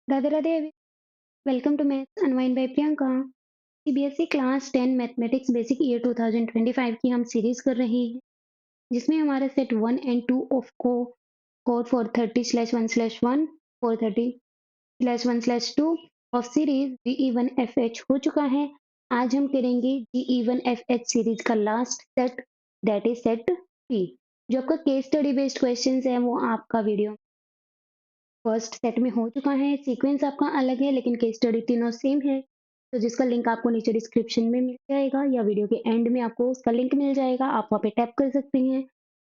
Radhe Radhe. Welcome to maths unwind by Priyanka. CBSE class 10 mathematics basic year 2025 की हम series कर रहे हैं, जिसमें हमारा सेट 1 एंड 2 ऑफ को कोड 430/1/1 430/1/2 ऑफ सीरीज GE1FH हो चुका है। आज हम करेंगे GE1FH सीरीज का last set, that is set P. जो आपका केस स्टडी बेस्ड क्वेश्चंस है वो आपका वीडियो फर्स्ट सेट में हो चुका है। सीक्वेंस आपका अलग है लेकिन केस स्टडी तीनों सेम है, तो जिसका लिंक आपको नीचे डिस्क्रिप्शन में मिल जाएगा या वीडियो के एंड में आपको उसका लिंक मिल जाएगा। आप वहाँ पे टैप कर सकते हैं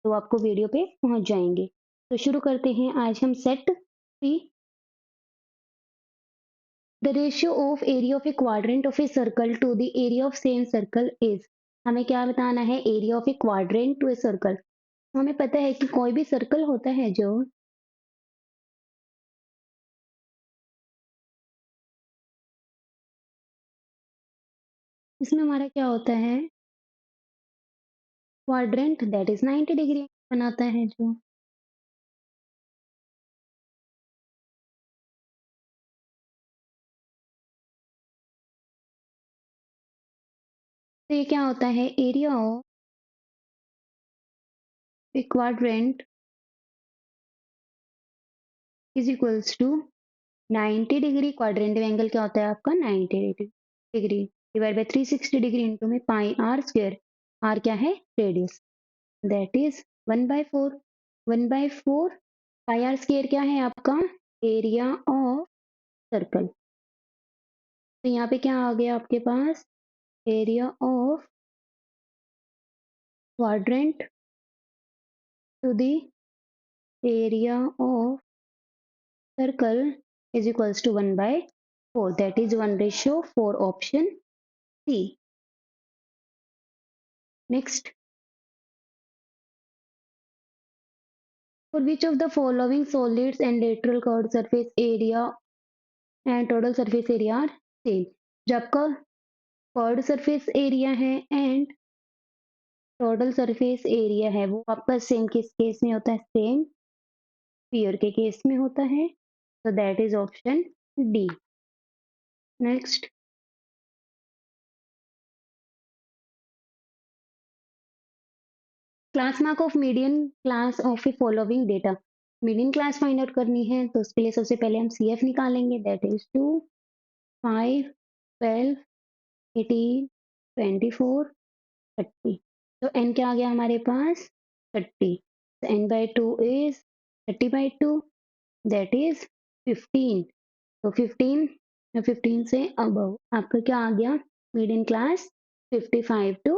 तो आपको वीडियो पे पहुंच जाएंगे। तो शुरू करते हैं आज हम set three. The ratio of area of a quadrant of a circle to the area of same circle is. हमें क्या बताना है? Area of a quadrant to a circle. हमें पता है कि कोई भी सर्कल होता है जो इसमें हमारा क्या होता है, क्वाड्रेंट, दैट इज 90 डिग्री बनाता है जो। तो ये क्या होता है? Area of a quadrant is equals to 90 degree. Quadrant में एंगल क्या होता है आपका? 90 degree divide by 360 degree into में पाई आर स्क्वायर। आर क्या है? Radius, that is 1/4। 1/4 pi are square क्या है आपका? Area of circle. तो यहाँ पे क्या आ गया आपके पास? Area of quadrant to the area of circle is equals to 1/4, that is 1/4 option C. Next, for which of the following solids and lateral curved surface area and total surface area are same? जो आपका curved surface area है and total surface area है वो आपका same किस case में होता है? सेम स्फीयर के केस में होता है, तो that is option D. Next, class mark of median class of A following data. Median class find out करनी है तो उसके लिए सबसे पहले हम CF निकालेंगे, दैट इज 2 5 12 18 24 30। तो n क्या आ गया हमारे पास? 30। तो n/2 इज 30/2, दैट इज 15। तो 15, 15 से अबव आपका क्या आ गया? Median class 55 to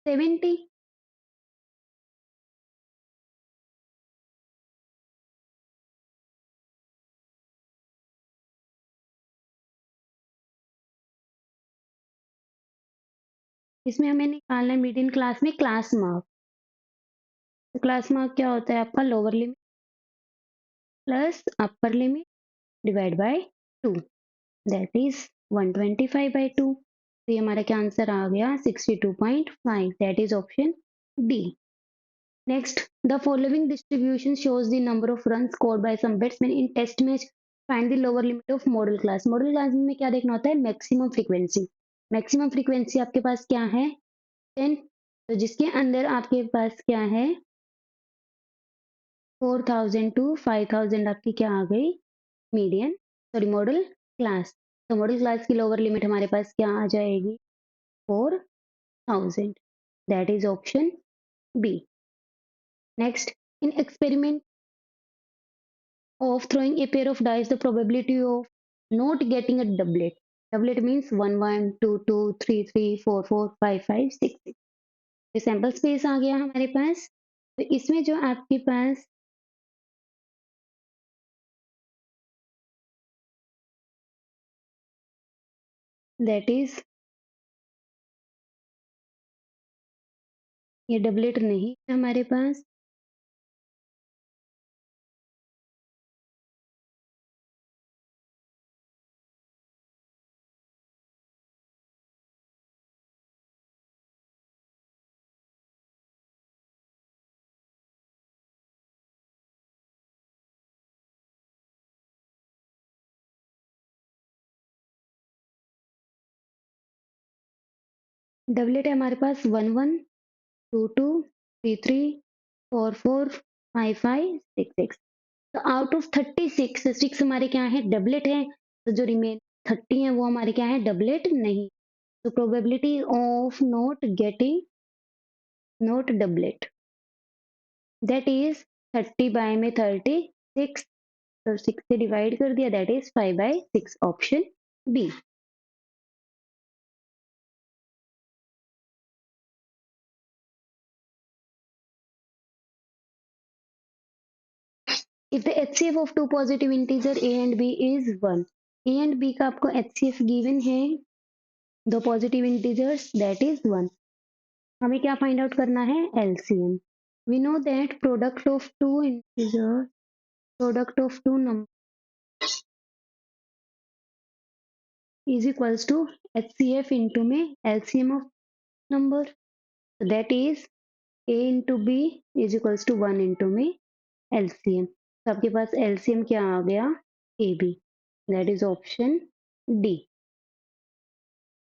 70। इसमें हमें निकालना है मीडियन क्लास में क्लास मार्क। तो क्लास मार्क क्या होता है आपका? Lower limit plus upper limit divide by 2, that is 125/2। तो ये हमारा क्या आंसर आ गया? 62.5, that is option D. Next, the following distribution shows the number of run scored by some batsman in test match, find the lower limit of model class. Model class में क्या देखना होता है? Maximum frequency. मैक्सिमम फ्रीक्वेंसी आपके पास क्या है? 10। तो जिसके अंदर आपके पास क्या है? 4000 to 5000 आपकी क्या आ गई? Median, sorry modal class. तो मॉडल क्लास की लोअर लिमिट हमारे पास क्या आ जाएगी? 4000, that is option B. Next, in experiment of throwing a pair of dice, the probability of not getting a doublet. Doublet means 1 1 2 2 3 3 4 4 5 5 6 6। ये सैंपल स्पेस आ गया हमारे पास। तो इसमें जो आपके पास दैट इज, ये डबलेट नहीं है हमारे पास। डबलेट है हमारे पास 1 1 2 2 3 3 4 4 5 5 6 6। तो आउट ऑफ 36 6 हमारे क्या है डबलेट है, तो जो रिमेन 30 है वो हमारे क्या है डबलेट नहीं। तो probability of not doublet that is 30 by में 36, तो 6 से डिवाइड कर दिया, that is 5/6, option B. If the HCF of two positive integer a and b is 1, a and b का आपको HCF गिवन है, दो पॉजिटिव इंटीजर्स दैट इज 1। हमें क्या फाइंड आउट करना है LCM। We know that product of two number is equals to HCF into में LCM of number, that is A into B is equals to 1 into में LCM। तो आपके पास LCM क्या आ गया AB, that is option D।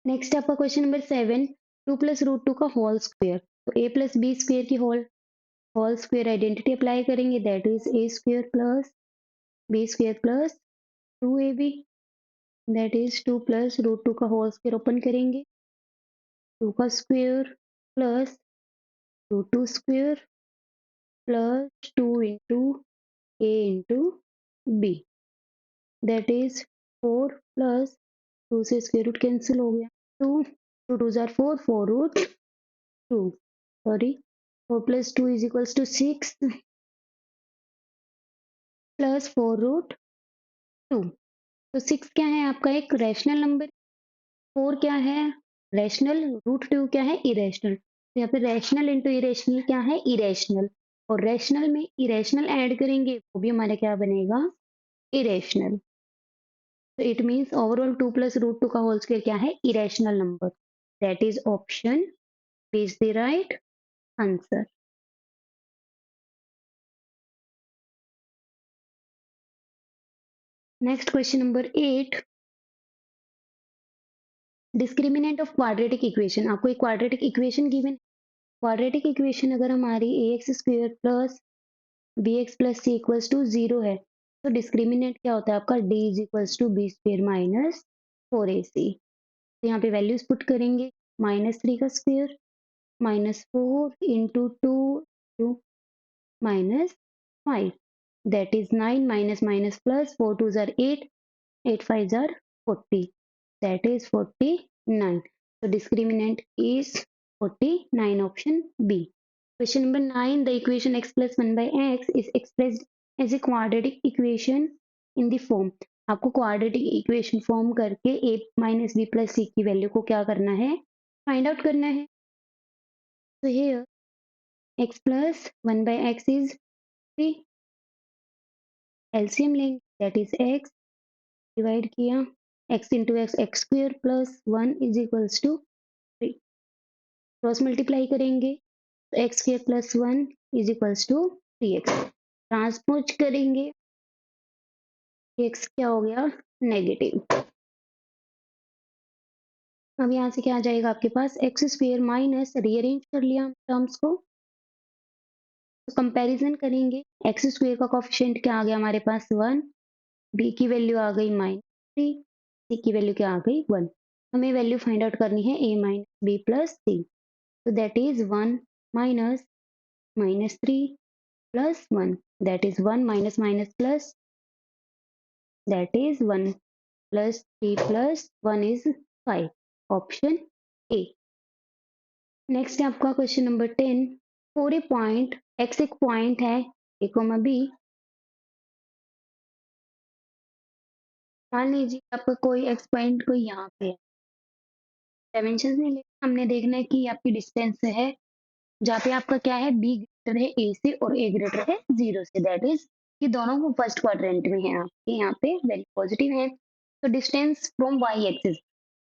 Next आपका question number 7, 2 plus root 2 का whole square, तो A प्लस बी स्क्वायर की होल स्क्वायर आइडेंटिटी अप्लाई करेंगे, that is A square plus B square plus 2AB, that is 2 plus root 2 का whole square open करेंगे, 2 का square plus root 2 square plus 2 into A into B, that is 4 plus 2 से square root cancel हो गया, 2 2 2 जार 4 4 root 2, sorry 4 plus 2 is equals to 6 plus 4 root 2। तो 6 क्या है आपका एक रैशनल नंबर, 4 क्या है रैशनल, रूट 2 क्या है इरेशनल। तो यहाँ पे रैशनल इंटू इरेशनल क्या है इरेशनल, और रैशनल में इरेशनल ऐड करेंगे वो भी हमारा क्या बनेगा इरेशनल। तो it means overall 2 plus root 2 का होल स्क्वायर क्या है irrational number, that is option B is the right answer. Next question number 8, discriminant of quadratic equation. आपको एक quadratic equation given, quadratic equation अगर हमारी ax square plus bx plus C equals to 0 है, तो discriminant क्या होता है आपका d is equals to B square minus 4ac। तो यहाँ पे वैल्यूज पुट करेंगे, -3 का square minus 4 into 2 two minus 5, that is 9 minus minus plus 4 2 जार 8 8 5 जार 40, that is 49। So discriminant is 49, option B। Question number 9, the equation x plus 1 by x is expressed as a quadratic equation in the form। आपको quadratic equation form करके a minus b plus c की value को क्या करना है find out करना है। So here x plus 1 by x is 3, LCM लेंगे that is x, डिवाइड किया x into X X square plus 1 is equals to 3, cross multiply करेंगे तो X square plus 1 is equals to 3x, transpose करेंगे x क्या हो गया negative. अब यहाँ से क्या आ जाएगा आपके पास एक्स स्क्वेयर माइनस, रीअरेंज कर लिया टर्म्स को, तो कंपैरिजन करेंगे, एक्स स्क्वेयर का कोफिशिएंट क्या आ गया हमारे पास 1, b की वैल्यू आ गई -3, c की वैल्यू क्या आ गई 1। हमें वैल्यू फाइंड आउट करनी है a minus B plus C, so that is 1 minus -3 plus 1, that is 1 minus minus plus, that is 1 plus 3 plus 1 is 5, option A। Next है आपका question number 10, for a point x एक point है a coma b, मान लीजिए आपका कोई x point कोई यहाँ पे है, डायमेंशन नहीं लेना, हमने देखना है कि आपकी डिस्टेंस है जहाँ पे आपका क्या है b ग्रेटर है a से और a ग्रेटर है 0 से, दैट इज कि दोनों को फर्स्ट क्वाड्रेंट में है आपके यहाँ पे वैल्यू पॉजिटिव है। तो डिस्टेंस फ्रॉम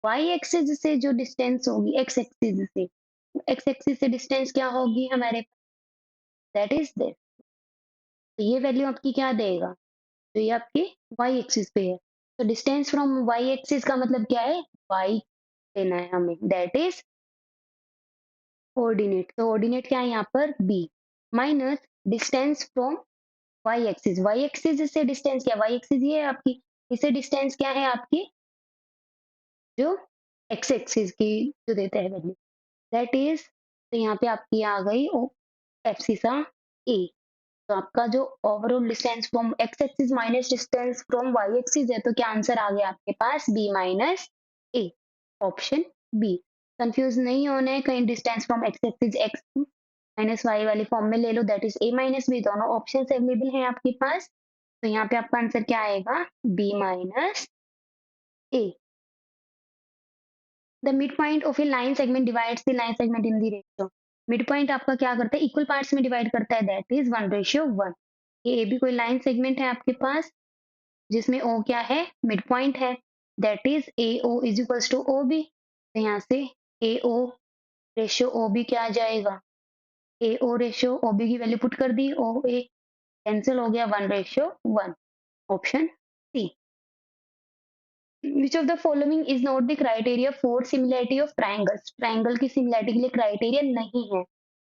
y एक्सिस से जो डिस्टेंस होगी x एक्सिस से डिस्टेंस क्या होगी हमारे दैट इज दिस, तो ये वैल्यू आपकी क्या देगा, तो ये आपके y एक्सिस पे है, तो डिस्टेंस फ्रॉम y एक्सिस का मतलब क्या है y देना है हमें, दैट इज कोऑर्डिनेट, तो ऑर्डिनेट क्या है यहाँ पर B, minus distance from Y axis, Y axis से डिस्टेंस क्या, वाई एक्सिस ये है आपकी, इसे डिस्टेंस क्या है आपकी, जो एक्स एक्सिस की जो देता है वैल्यू, दैट इज, तो यहाँ पे आपकी आ गई एप्सिसा ए। तो आपका जो overall distance from X axis minus distance from Y axis है, तो क्या आंसर आ गया आपके पास B minus A, option B. Confuse नहीं होना है कहीं, distance from X axis X minus Y वाली फॉर्म में ले लो, that is A minus B, दोनों ऑप्शन अवेलेबल हैं आपके पास। तो यहाँ पे आपका आंसर क्या आएगा, B minus A. The mid point of a line segment divides the line segment in the ratio, mid point आपका क्या करता है, इक्वल पार्ट्स में डिवाइड करता है, दैट इज 1:1। ये भी कोई लाइन सेगमेंट है आपके पास जिसमें ओ क्या है, मिड पॉइंट है, that is A O is equals to O B. तो यहाँ से ए ओ रेशियो ओ बी क्या आ जाएगा, A O ratio O B की वैल्यू पुट कर दी, ओ ए कैंसिल हो गया, 1:1, option C. Which of the following is not the criteria for similarity of triangles? Triangle की सिमिलैरिटी के लिए क्राइटेरिया नहीं है।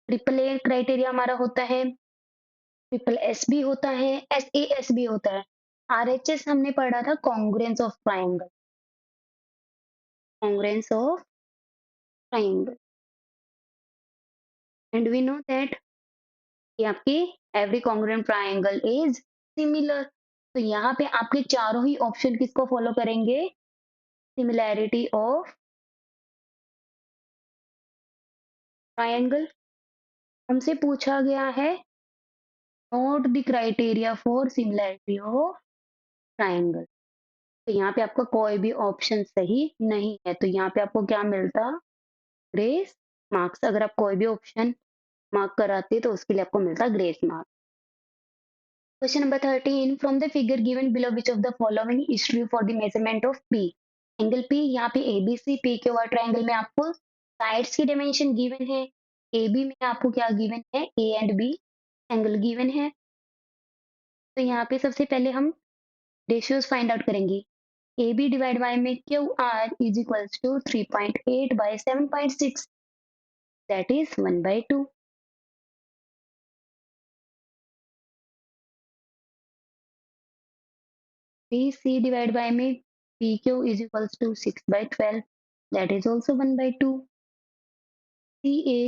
ट्रिपल ए क्राइटेरिया हमारा होता है, ट्रिपल एस भी होता है, एस ए एस भी होता है। आर एच एस हमने पढ़ा था congruence of triangle, congruence of triangle, and we know that ये आपकी every congruent triangle is similar। तो यहाँ पे आपके चारों ही ऑप्शन किसको फॉलो करेंगे, सिमिलैरिटी ऑफ ट्राइंगल। हमसे पूछा गया है note the criteria for similarity of triangle, तो यहाँ पे आपका कोई भी ऑप्शन सही नहीं है, तो यहाँ पे आपको क्या मिलता, ग्रेस मार्क्स। अगर आप कोई भी ऑप्शन मार्क कराते तो उसके लिए आपको मिलता grace mark. Question number 13. From the figure given below, which of the following is true for the measurement of P? Angle P, यहाँ पे ABC P के वार ट्रायंगल में आपको साइड्स की डायमेंशन गिवन है, AB में आपको क्या गिवन है, A and B angle given है। तो यहाँ पे सबसे पहले हम रेशियोज फाइंड आउट करेंगे। AB डिवाइड बाय में QR is equals to 3.8 by 7.6, that is 1/2। BC divide by में PQ is equals to 6/12, that is also 1/2। CA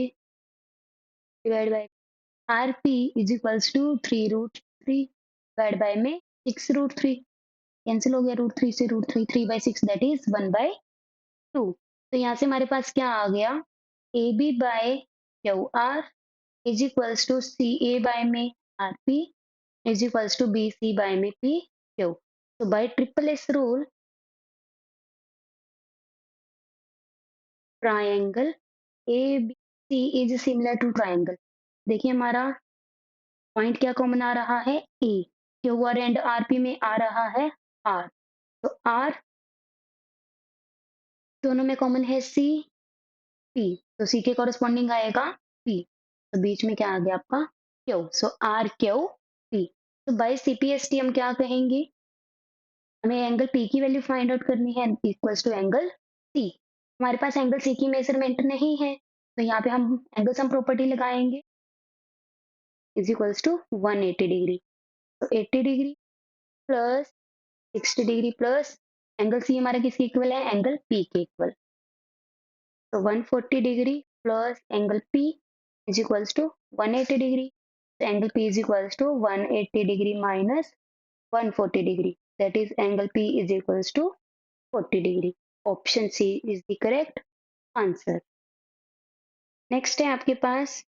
divided by RP is equals to 3√3 divided by में 6√3, cancel हो गया, √3 से √3, 3/6, that is 1/2। तो यहाँ से हमारे पास क्या आ गया, AB by QR is equals to CA by में RP is equals to BC by में PQ। तो by triple S rule triangle ABC is similar to triangle, देखिए हमारा पॉइंट क्या कॉमन आ रहा है, A, Q R and RP में आ रहा है आर, तो आर दोनों में कॉमन है सी पी, तो सी के कॉरेस्पॉन्डिंग आएगा पी, तो बीच में क्या आ गया आपका Q, so R Q P. तो बाय सीपीएसटी हम क्या कहेंगे, हमें एंगल पी की वैल्यू फाइंड आउट करनी है इक्वल्स टू एंगल सी। हमारे पास एंगल सी की मेजरमेंट नहीं है, तो यहाँ पे हम एंगल सम प्रॉपर्टी लगाएंगे, इज इक्वल्स टू 180 डिग्री, तो 80 degree plus 60 degree plus angle C हमारा किसके इक्वल है, एंगल पी के इक्वल, तो 140 degree plus angle P is equals to 180 degree, तो angle P is equals to 180 degree minus 140 degree, that is angle P is equals to 40 degree, option C is the correct answer. Next है आपके पास,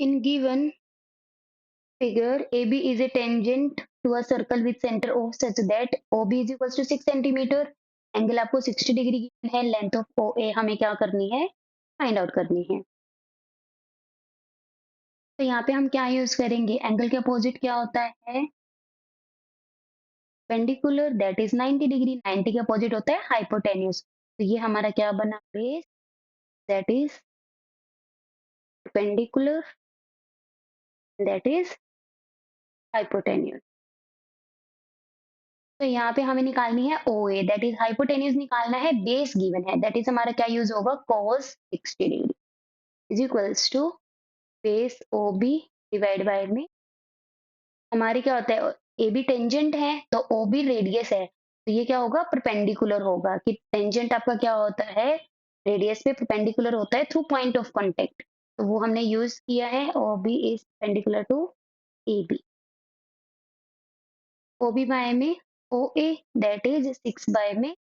in given figure AB is a tangent to a circle with center O such that OB is equals to 6 centimeter, angle आपको 60 degree given है, length of OA हमें क्या करनी है, find out करनी है। तो यहाँ पे हम क्या यूज करेंगे, एंगल के अपोजिट क्या होता है, पेंडिकुलर, दैट इज 90 डिग्री, 90 के अपोजिट होता है हाइपोटेन्यूज, तो ये हमारा क्या बना base, that is perpendicular, that is hypotenuse. तो यहाँ पे हमें निकालनी है OA, दैट इज हाइपोटेन्यूज निकालना है, बेस गिवन है, दैट इज हमारा क्या यूज होगा, cos 60 degree is equals to base OB divide by में हमारी क्या होता है, AB टेंजेंट है तो OB रेडियस है, तो ये क्या होगा, परपेंडिकुलर होगा, कि टेंजेंट आपका क्या होता है, रेडियस पे परपेंडिकुलर होता है थ्रू पॉइंट ऑफ कांटेक्ट, तो वो हमने यूज किया है, OB is perpendicular to AB। OB by में OA दैट इज 6 बाय में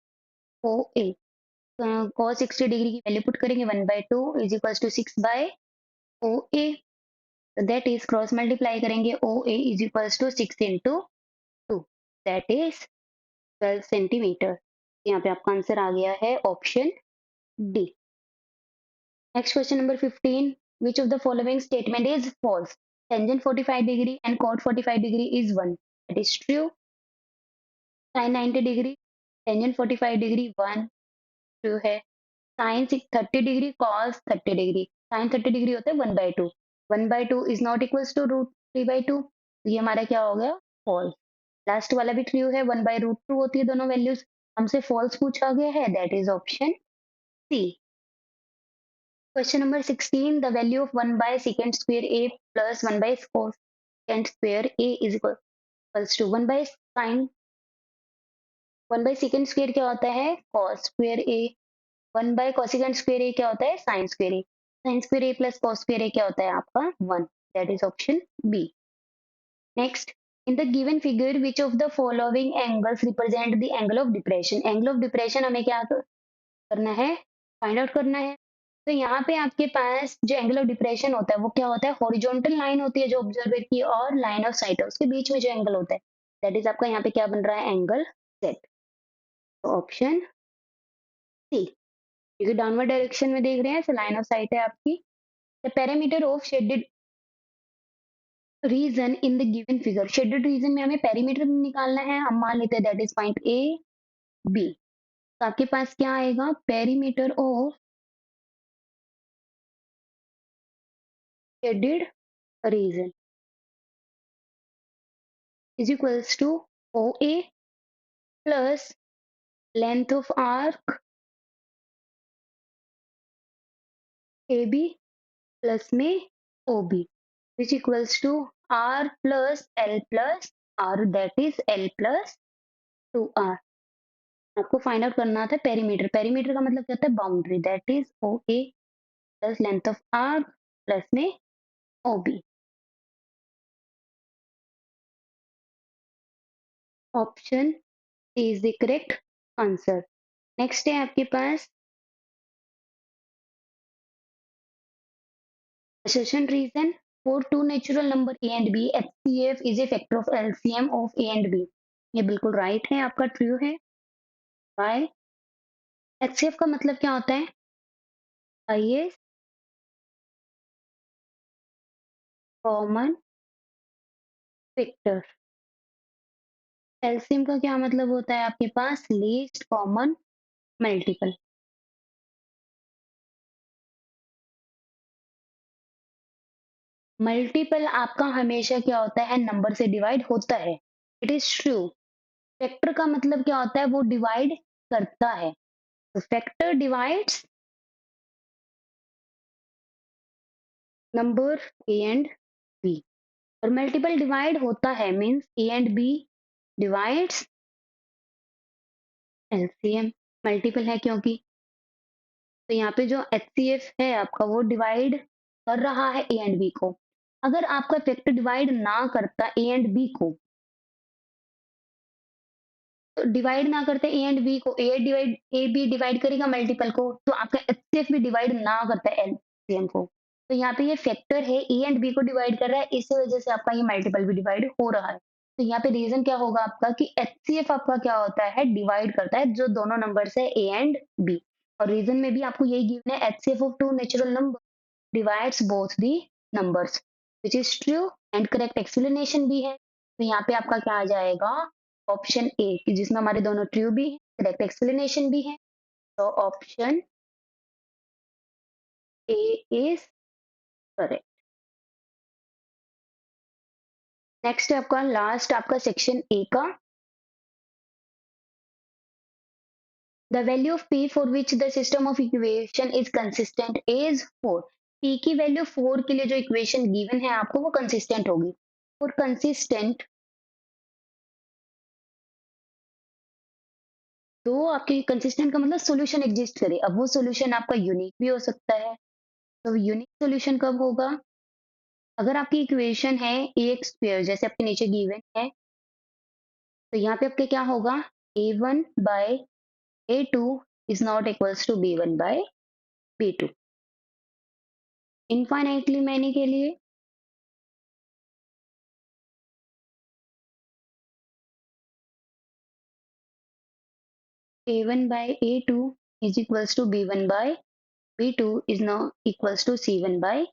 OA, cos 60 डिग्री की वैल्यू पुट करेंगे, 1/2 is equals to 6 by OA, that is cross multiply करेंगे, OA is equals to 6 into 2, that is 12 centimetre. यहाँ पे आपका answer आ गया है option D. Next question number 15, which of the following statement is false, tangent 45 degree and cot 45 degree is 1, that is true, sin 90 degree tangent 45 degree 1, true है, sin 30 degree cos 30 degree sin 30 degree होता है 1/2, 1/2 is not equals to root 3/2, तो ये हमारा क्या हो गया, false. Last वाला भी ट्रू है, 1/√2 होती है दोनों वैल्यूज, हमसे फॉल्स पूछा गया है, that is option C. Question number 16, the value of 1 by secant square A plus 1 by secant square A is equals to 1 by sine, 1 by secant square क्या होता है, cos square A, 1 by cosecant square A क्या होता है, sine square A, sine square A plus cos square A क्या होता है आपका 1, that is option B. Next, in the given figure which of the following angles represent the angle of depression, angle of depression हमें क्या करना है, find out करना है। तो यहाँ पे आपके पास जो एंगल ऑफ डिप्रेशन होता है वो क्या होता है, हॉरिजॉन्टल लाइन होती है जो ऑब्जर्वर की और लाइन ऑफ साइट है उसके बीच में जो एंगल होता है, दैट इज आपका यहाँ पे क्या बन रहा है, एंगल सेट, ऑप्शन सी, क्योंकि डाउनवर्ड डायरेक्शन में देख रहे हैं तो लाइन ऑफ साइट है आपकी। The parameter of shaded region in the given figure, shaded region में हमें पैरामीटर निकालना है, हम मान लेते हैं that is point A B, तो आपके पास क्या आएगा, parameter of shaded region is equals to OA plus length of arc AB plus में OB which equals to R plus L plus R, that is L plus 2R। आपको find out करना था perimeter, perimeter का मतलब क्या होता है, boundary, that is OA plus length of arc plus में OB, option C is the correct answer. Next है आपके पास assertion reason, for two natural number a and b, HCF is a factor of LCM of a and b, ये बिल्कुल right है आपका, true है। Bye, HCF का मतलब क्या होता है, हाईएस्ट कॉमन फैक्टर, एलसीएम का क्या मतलब होता है आपके पास, लीस्ट कॉमन मल्टीपल। मल्टीपल आपका हमेशा क्या होता है, नंबर से डिवाइड होता है, इट इज ट्रू। फैक्टर का मतलब क्या होता है, वो डिवाइड करता है, तो factor divides number A and B, और मल्टीपल डिवाइड होता है means A and B divides LCM, multiple है क्योंकि, तो यहाँ पे जो एचसीएफ है आपका वो डिवाइड कर रहा है ए एंड बी को। अगर आपका फैक्टर डिवाइड ना करता ए एंड बी को, तो डिवाइड ना करते ए एंड बी को, ए बी डिवाइड करेगा मल्टीपल को, तो आपका एचसीएफ भी डिवाइड ना करता है एलसीएम को, तो यहाँ पे ये फैक्टर है ए एंड बी को डिवाइड कर रहा है, इसी वजह से आपका ये मल्टीपल भी डिवाइड हो रहा है। तो यहाँ पे रीजन क्या होगा आपका, कि एचसीएफ आपका क्या होता है, डिवाइड करता है जो दोनों नंबर है ए एंड बी, और रीजन में भी आपको यही गिवन है, HCF of two natural number divides both the numbers, which is true and correct explanation भी है, तो यहाँ पे आपका क्या आ जाएगा, ऑप्शन ए, कि जिसमें हमारे दोनों ट्रू भी है, करेक्ट एक्सप्लेनेशन भी है, तो option A is correct. Next है आपका लास्ट आपका सेक्शन ए का, The value of p for which the system of equation is consistent is 4. p की वैल्यू 4 के लिए जो इक्वेशन गिवन है आपको वो कंसिस्टेंट होगी। और कंसिस्टेंट तो आपके कंसिस्टेंट का मतलब सॉल्यूशन एग्जिस्ट करे। अब वो सॉल्यूशन आपका यूनिक भी हो सकता है। तो यूनिक सॉल्यूशन कब होगा? अगर आपकी इक्वेशन है ए एक्स स्क्वायर जैसे आपके नीचे गिवन है, तो यहाँ पे आपके क्या होगा? a1 by a2 is not equals to b1 by b2। Infinitely many के लिए a1 by a2 is equals to b1 by b2 is now equals to c1 by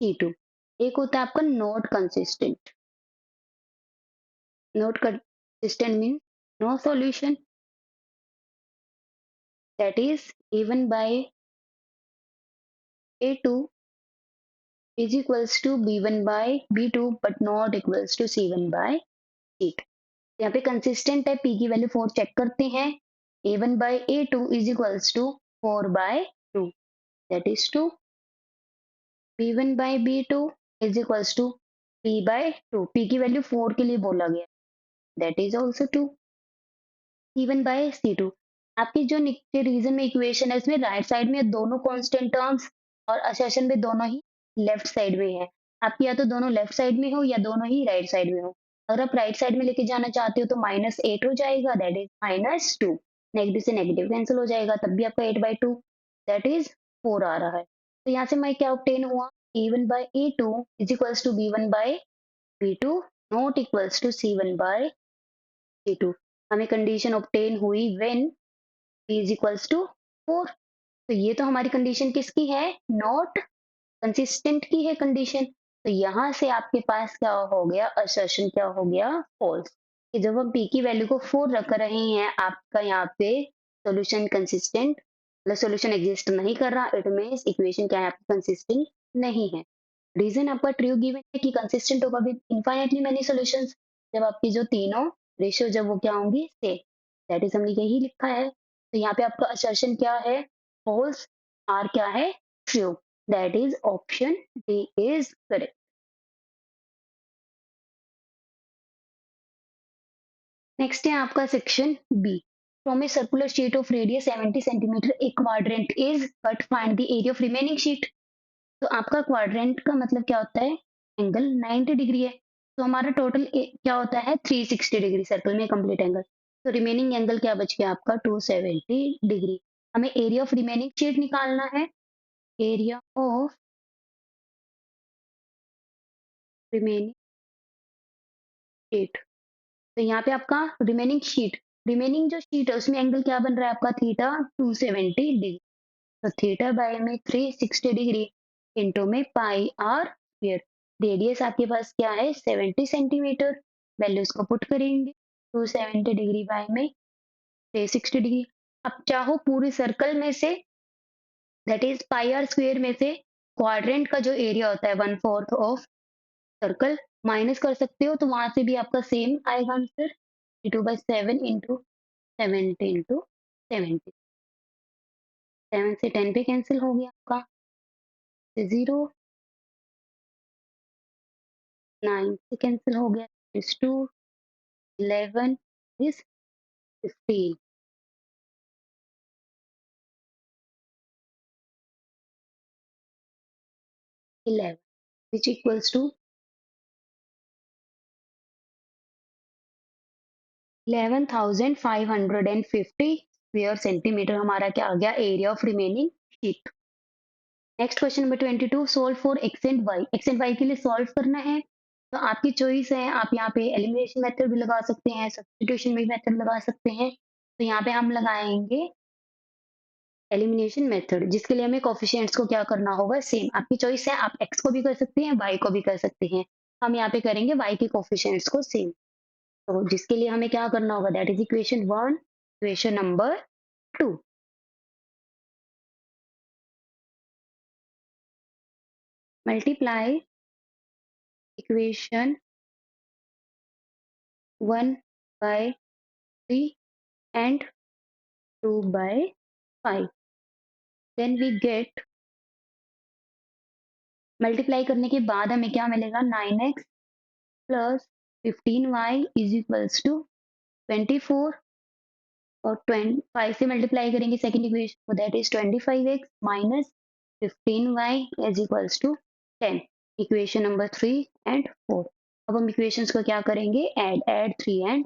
c2। एक होता है आपका not consistent. Not consistent means no solution, that is a1 by a2 is equals to b1 by b2 but not equals to c1 by c2। यहाँ पे consistent है, p की value 4 check करते हैं। a1 by a2 is equals to 4 by 2, that is 2। b1 by b2 is equals to p by 2, p की value 4 के लिए बोला गया, that is also 2। c1 by c2, आपकी जो नीचे रीजन में इक्वेशन है उसमें राइट साइड में दोनों कांस्टेंट टर्म्स और असर्शन में दोनों ही लेफ्ट साइड में है। आपकी या तो दोनों लेफ्ट साइड में हो या दोनों ही राइट साइड में हो। अगर आप राइट साइड में लेके जाना चाहते हो तो -8 हो जाएगा, दैट इज -2। नेगेटिव से नेगेटिव कैंसिल हो जाएगा, तब भी आपका 8/2 दैट इज 4 आ रहा है। तो यहाँ से मैं क्या ऑब्टेन हुआ? a1 by a2 is equals to b1 by b2 not equals to c1 by c2। हमें कंडीशन ऑब्टेन हुई when p is equals to 4। तो ये तो हमारी कंडीशन किसकी है? नॉट कंसिस्टेंट की है कंडीशन। तो यहाँ से आपके पास क्या हो गया? असर्शन क्या हो गया? फॉल्स। कि जब हम p की वैल्यू को 4 रख रहे हैं आपका यहाँ पे सॉल्यूशन कंसिस्टेंट मतलब सॉल्यूशन एग्जिस्ट नहीं कर रहा, इट मींस इक्वेशन क्या है आपकी? कंसिस्टेंट नहीं है। रीजन आपका ट्रू गिवन है कि कंसिस्टेंट होगा विद इनफाइनाइटली मेनी सॉल्यूशंस, जब आपकी जो तीनों रेशियो जब वो क्या होंगी? सेम। दैट इज हमने यही लिखा है। तो यहाँ पे आपका असर्शन क्या है? फॉल्स। आर क्या है? True. That is option D is correct. Next है आपका section B. From a circular sheet of radius 70 centimetre a quadrant is cut, find the area of remaining sheet. तो आपका क्वाड्रेंट का मतलब क्या होता है? एंगल 90 डिग्री है। तो हमारा टोटल क्या होता है? 360 डिग्री सर्कल में कंप्लीट एंगल। तो रिमेनिंग एंगल क्या बच गया आपका? 270 डिग्री। हमें एरिया ऑफ रिमेनिंग शीट निकालना है। Area of remaining sheet. तो यहाँ पे आपका रिमेनिंग शीट, रिमेनिंग जो शीट है उसमें एंगल क्या बन रहा है आपका? Theta 270 degree. तो थीटा बाय में 360 डिग्री इंटू में पाई आर स्क्वायर। रेडियस आपके पास क्या है? 70 सेंटीमीटर। वैल्यूज को पुट करेंगे, 270 डिग्री बाय में 360 डिग्री। अब चाहो पूरे सर्कल में से that is pi are square में से क्वाड्रेंट का जो एरिया होता है 1/4 ऑफ सर्कल माइनस कर सकते हो, तो वहां से भी आपका सेम आएगा आंसर। 2/7 into 70 into 70। 7 से 10 पे कैंसिल हो गया आपका, 0। 9 से कैंसिल हो गया, is 2। 11 is 15। 11 which equals to 11,550 square centimetre हमारा क्या आ गया? Area of remaining sheet. Next question number 22, solve for X and Y. X and Y के लिए सॉल्व करना है। तो आपकी चॉइस है, आप यहाँ पे एलिमिनेशन मेथड भी लगा सकते हैं, सब्स्टिट्यूशन भी मेथड लगा सकते हैं। तो यहाँ पे हम लगाएंगे एलिमिनेशन मेथड, जिसके लिए हमें कोफिशिएंट्स को क्या करना होगा? सेम। आपकी चॉइस है, आप एक्स को भी कर सकते हैं, वाई को भी कर सकते हैं। हम यहाँ पे करेंगे वाई के कोफिशिएंट्स को सेम। तो जिसके लिए हमें क्या करना होगा? That is equation 1। Equation number 2, multiply equation 1 by 3 and 2/5. Then we get, multiply करने के बाद हमें क्या मिलेगा, 9x plus 15y is equals to 24, और 5 से मल्टीप्लाई करेंगे सेकंड इक्वेशन को, that is 25x minus 15y is equals to 10। Equation number 3 and 4। अब हम इक्वेशंस को क्या करेंगे, ऐड 3 एंड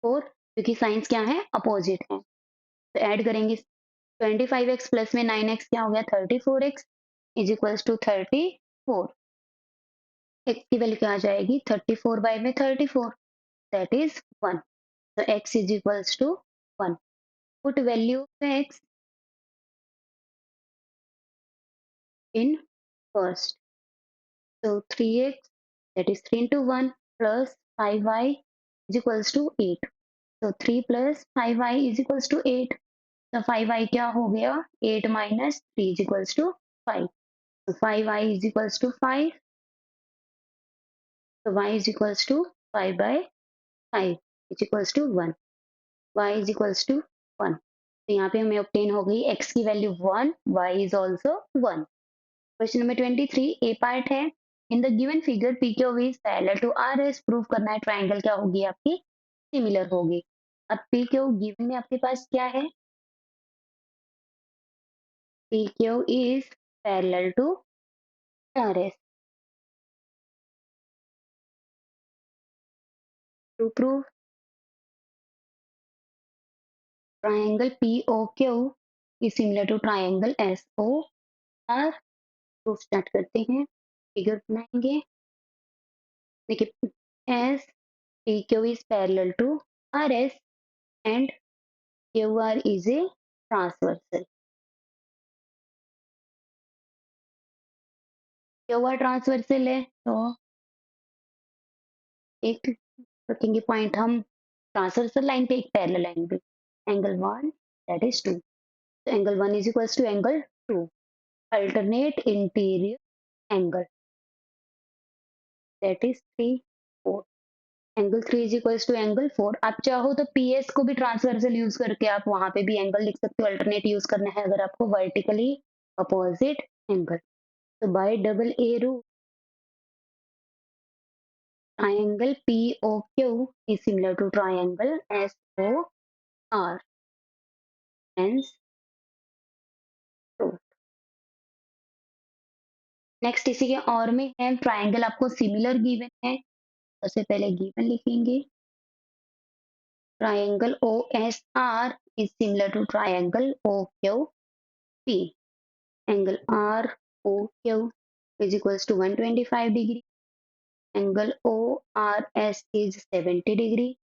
4, क्योंकि साइंस क्या है, अपोजिट है। तो ऐड करेंगे, 25x प्लस में 9x क्या हो गया, 34x is equals to 34। x की वैल्यू क्या आ जाएगी, 34 बाय में 34, that is 1। so x is equals to 1. Put value of x in first. So 3x, that is 3 into 1 plus 5y is equals to 8. So 3 plus 5y is equals to 8. So 5y क्या हो गया, 8 minus 3 is equals to 5. So 5y is equals to 5. So y is equals to 5 by 5 is equals to 1. Y is equals to 1. तो यहाँ पे हमें obtain हो गई x की value 1, y is also 1. Question number 23 A part है। In the given figure P Q is parallel to R S, prove करना है ट्राइंगल क्या होगी आपकी, सिमिलर होगी। अब पी क्यू गिवन में आपके पास क्या है, P Q is parallel to R S. To prove triangle P O Q is similar to triangle S O R, proof start करते हैं, फिगर बनाएंगे। देखिए, S P Q is parallel to R S and Q R is a transversal. Q R transversal है तो एक रखेंगे point हम transversal line पे, एक पैरेलल लाइन पे, एंगल 1 दैट इज 2। तो angle 1 is equals to angle 2, alternate interior angle that is 3 4। Angle 3 is equals to angle 4। आप चाहो तो पीएस को भी ट्रांसवर्सल यूज करके आप वहां पे भी एंगल लिख सकते हो, अल्टरनेट यूज करना है अगर आपको वर्टिकली अपोजिट एंगल। तो bye double a rule triangle POQ is similar to triangle SOR. Hence, true. Next इसी के और में है, ट्राइंगल आपको सिमिलर गिवन है, सबसे पहले गिवन लिखेंगे। Triangle OSR is similar to triangle OQP. Angle ROQ is equals to 125 degree. Angle ORS is 70 degree.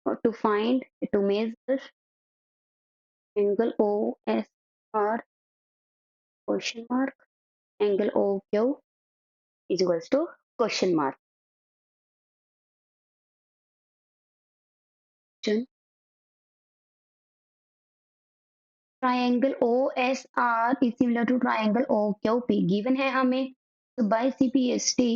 Or to find, to measure angle OSR, question mark, angle OQ is equals to question mark. Triangle OSR is similar to triangle OQP given है हमें, तो bye CPST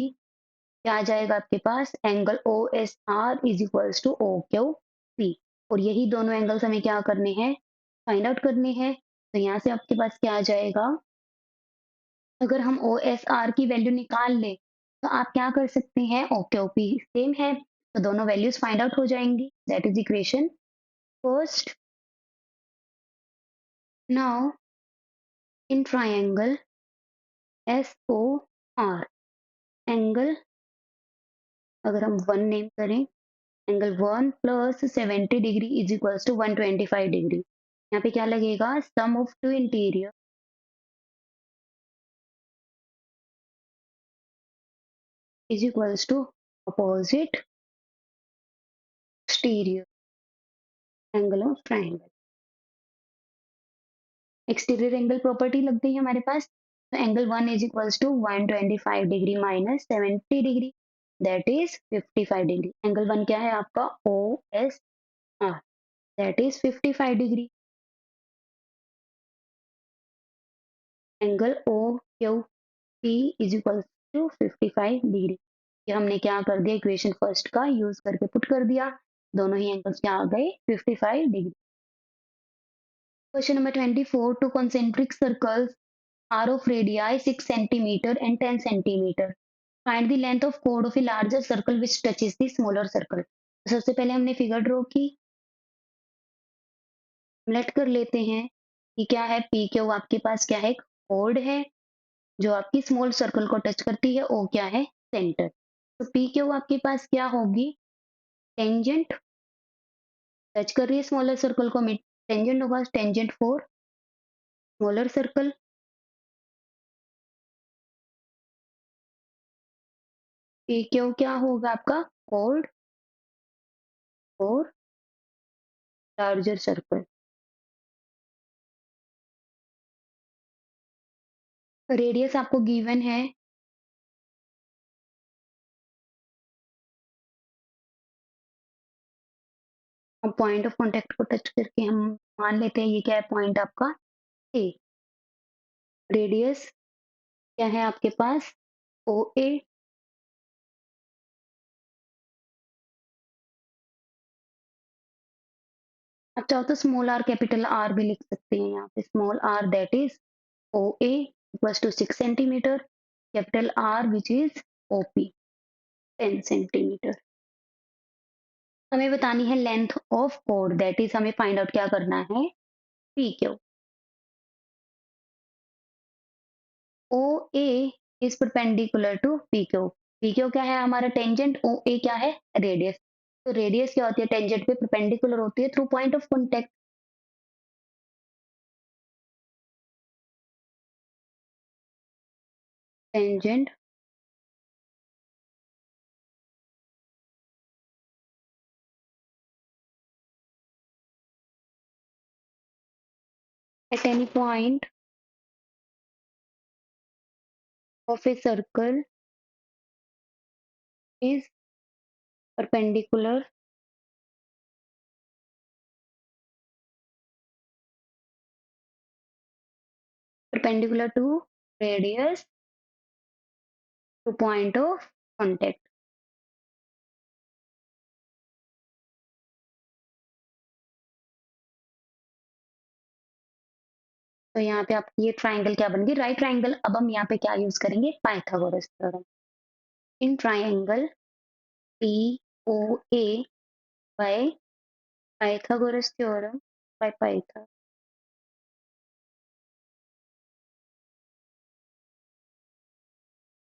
क्या आ जाएगा आपके पास, angle OSR is equals to OQP, और यही दोनों एंगल्स हमें क्या करने हैं, फाइंड आउट करने हैं। तो यहाँ से आपके पास क्या आ जाएगा, अगर हम OSR की वैल्यू निकाल ले तो आप क्या कर सकते हैं, OQP सेम है तो दोनों वैल्यूज फाइंड आउट हो जाएंगी, that is equation first. Now in triangle SOR, angle अगर हम 1 नेम करें, angle 1 plus 70 degree is equals to 125 degree. यहाँ पे क्या लगेगा, sum of two interior is equals to opposite exterior angle of triangle. Exterior angle property लग गई हमारे पास, तो angle 1 is equals to 125 degree minus 70 degree, that is 55 degree. Angle 1 क्या है आपका, OSR, that is 55 degree. Angle OQP is equal to 55 degree. ये हमने क्या कर दिया, इक्वेशन फर्स्ट का यूज करके पुट कर दिया, दोनों ही एंगल्स क्या आ गए, 55 degree. Question number 24. Two concentric circles are of radii 6 centimeter and 10 centimeter. Find the length of chord of a larger circle which touches the smaller circle. तो सबसे पहले हमने फिगर ड्रॉ की, लेट कर लेते हैं कि क्या है पी क्यू आपके पास क्या है कोड है जो आपकी स्मॉल सर्कल को टच करती है, ओ क्या है सेंटर। तो पी क्यू आपके पास क्या होगी, टेंजेंट टच कर रही है स्मॉलर सर्कल को, टेंजेंट होगा tangent for smaller circle. P Q क्या होगा आपका code for larger circle. Radius आपको गिवन है, अब पॉइंट ऑफ कांटेक्ट को टच करके हम मान लेते हैं ये क्या है पॉइंट आपका ए। रेडियस क्या है आपके पास ओ ए। आप चाहो तो स्मॉल आर कैपिटल आर भी लिख सकते हैं यहाँ पे, small R that is O A equals to 6 centimetre, capital R which is O P 10 centimetre. हमें बतानी है लेंथ ऑफ कोड दैट इज हमें फाइंड आउट क्या करना है P Q. O A is perpendicular to P Q. P Q क्या है हमारा टेंजेंट, ओ ए क्या है रेडियस। तो रेडियस क्या होती है टेंजेंट पे परपेंडिकुलर होती है through point of contact. Tangent at any point of a circle is perpendicular to radius to point of contact। तो यहाँ पे आपकी ये ट्राइंगल क्या बन गई राइट ट्राइंगल। अब हम यहाँ पे क्या यूज करेंगे Pythagoras theorem. In triangle P O A by Pythagoras theorem by Pytha.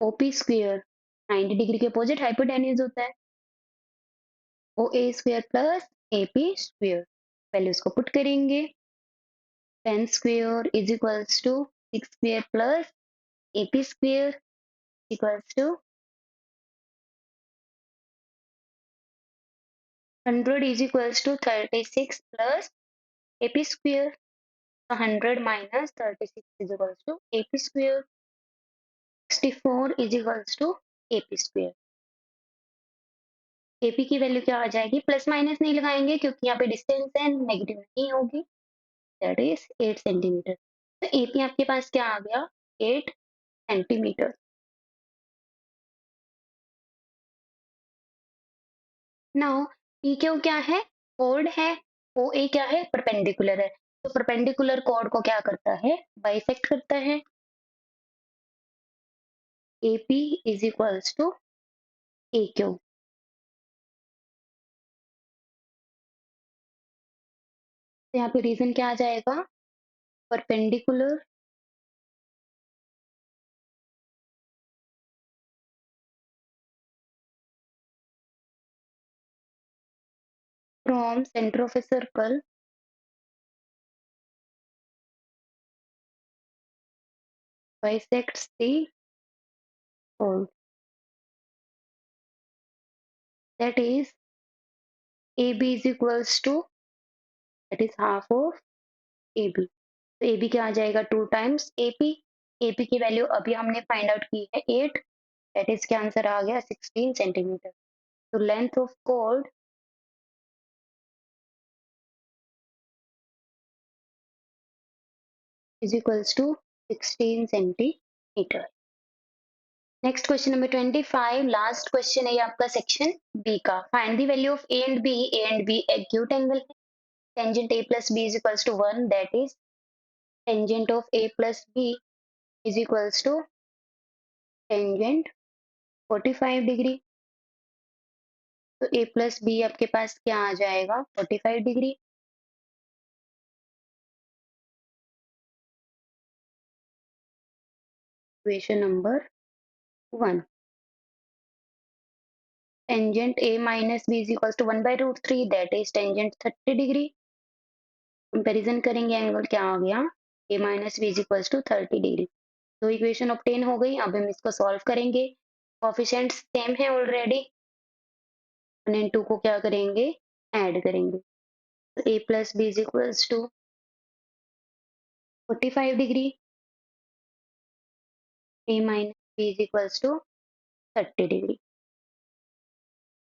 OP square 90 degree के अपोजिट हाइपोटेन्यूज होता है, O A square plus A P square. Values को पुट करेंगे, 10 square is equals to 6 square plus A P square equals to 100 is equals to 36 plus AP square. So 100 minus 36 is equals to AP square. 64 is equals to AP square. AP की value क्या आ जाएगी, plus minus नहीं लगाएंगे क्योंकि यहाँ पे distance है, नेगेटिव नहीं होगी, दैट इज 8 सेंटीमीटर। तो AP आपके पास क्या आ गया 8 सेंटीमीटर। नाउ PQ क्या है कोड है, OA क्या है परपेंडिकुलर है। तो परपेंडिकुलर कोड को क्या करता है बाइसेक्ट करता है। AP is equals to AQ। तो यहाँ पे रीजन क्या आ जाएगा perpendicular from centre of a circle bisects the chord, that is AB is equals to that is half of AB। तो AB क्या आ जाएगा 2 टाइम्स AP। AP की वैल्यू अभी हमने फाइंड आउट की है 8, दैट इज क्या आंसर आ गया 16 सेंटीमीटर। तो length of chord is equals to 16 centimetre. Next question number 25 last question है ये आपका सेक्शन बी का। Find the value of A and B. A and B acute angle है, tangent A plus B is equals to 1, that is tangent of A plus B is equals to tangent 45 degree. तो A plus B आपके पास क्या आ जाएगा, 45 degree. Equation number 1, tangent A minus B is equals to 1 by root 3, that is tangent 30 degree. Comparison करेंगे, angle क्या आ गया, A minus B is equals to 30 degree. तो इक्वेशन ऑब्टेन हो गई। अब हम इसको सॉल्व करेंगे। कोफिशिएंट्स सेम है ऑलरेडी, 1 एंड 2 को क्या करेंगे, ऐड करेंगे। तो A plus B is equals to 45 degree, A minus B is equals to 30 degree.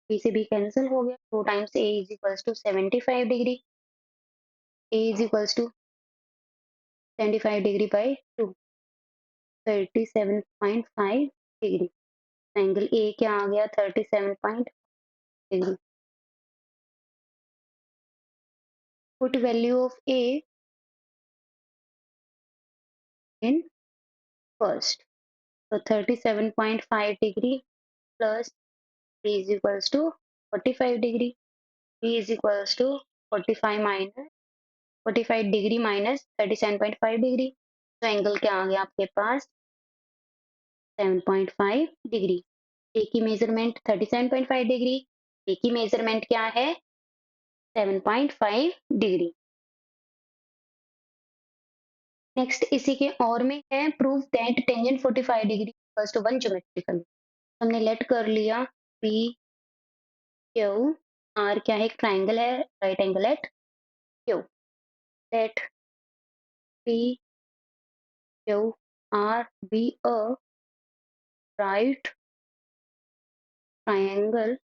B से B कैंसिल हो गया, 2 times A is equals to 75 degree. A is equals to 75 degree by 2, 37.5 degree. Angle A क्या आ गया, 37 degree. Put value of A in first. तो 37.5 degree plus B is equals to 45 degree, B is equals to 45 minus 45 degree minus 37.5 degree. तो angle क्या आ गया आपके पास, 7.5 degree. ए की मेजरमेंट 37.5 डिग्री, बी की मेजरमेंट क्या है, 7.5 डिग्री। नेक्स्ट इसी के और में है, prove that tangent 45 degree equals to 1 geometrical. हमने लेट कर लिया पी क्यू आर क्या है, एक ट्राइंगल है, right angle at Q. Let P Q R be a right triangle.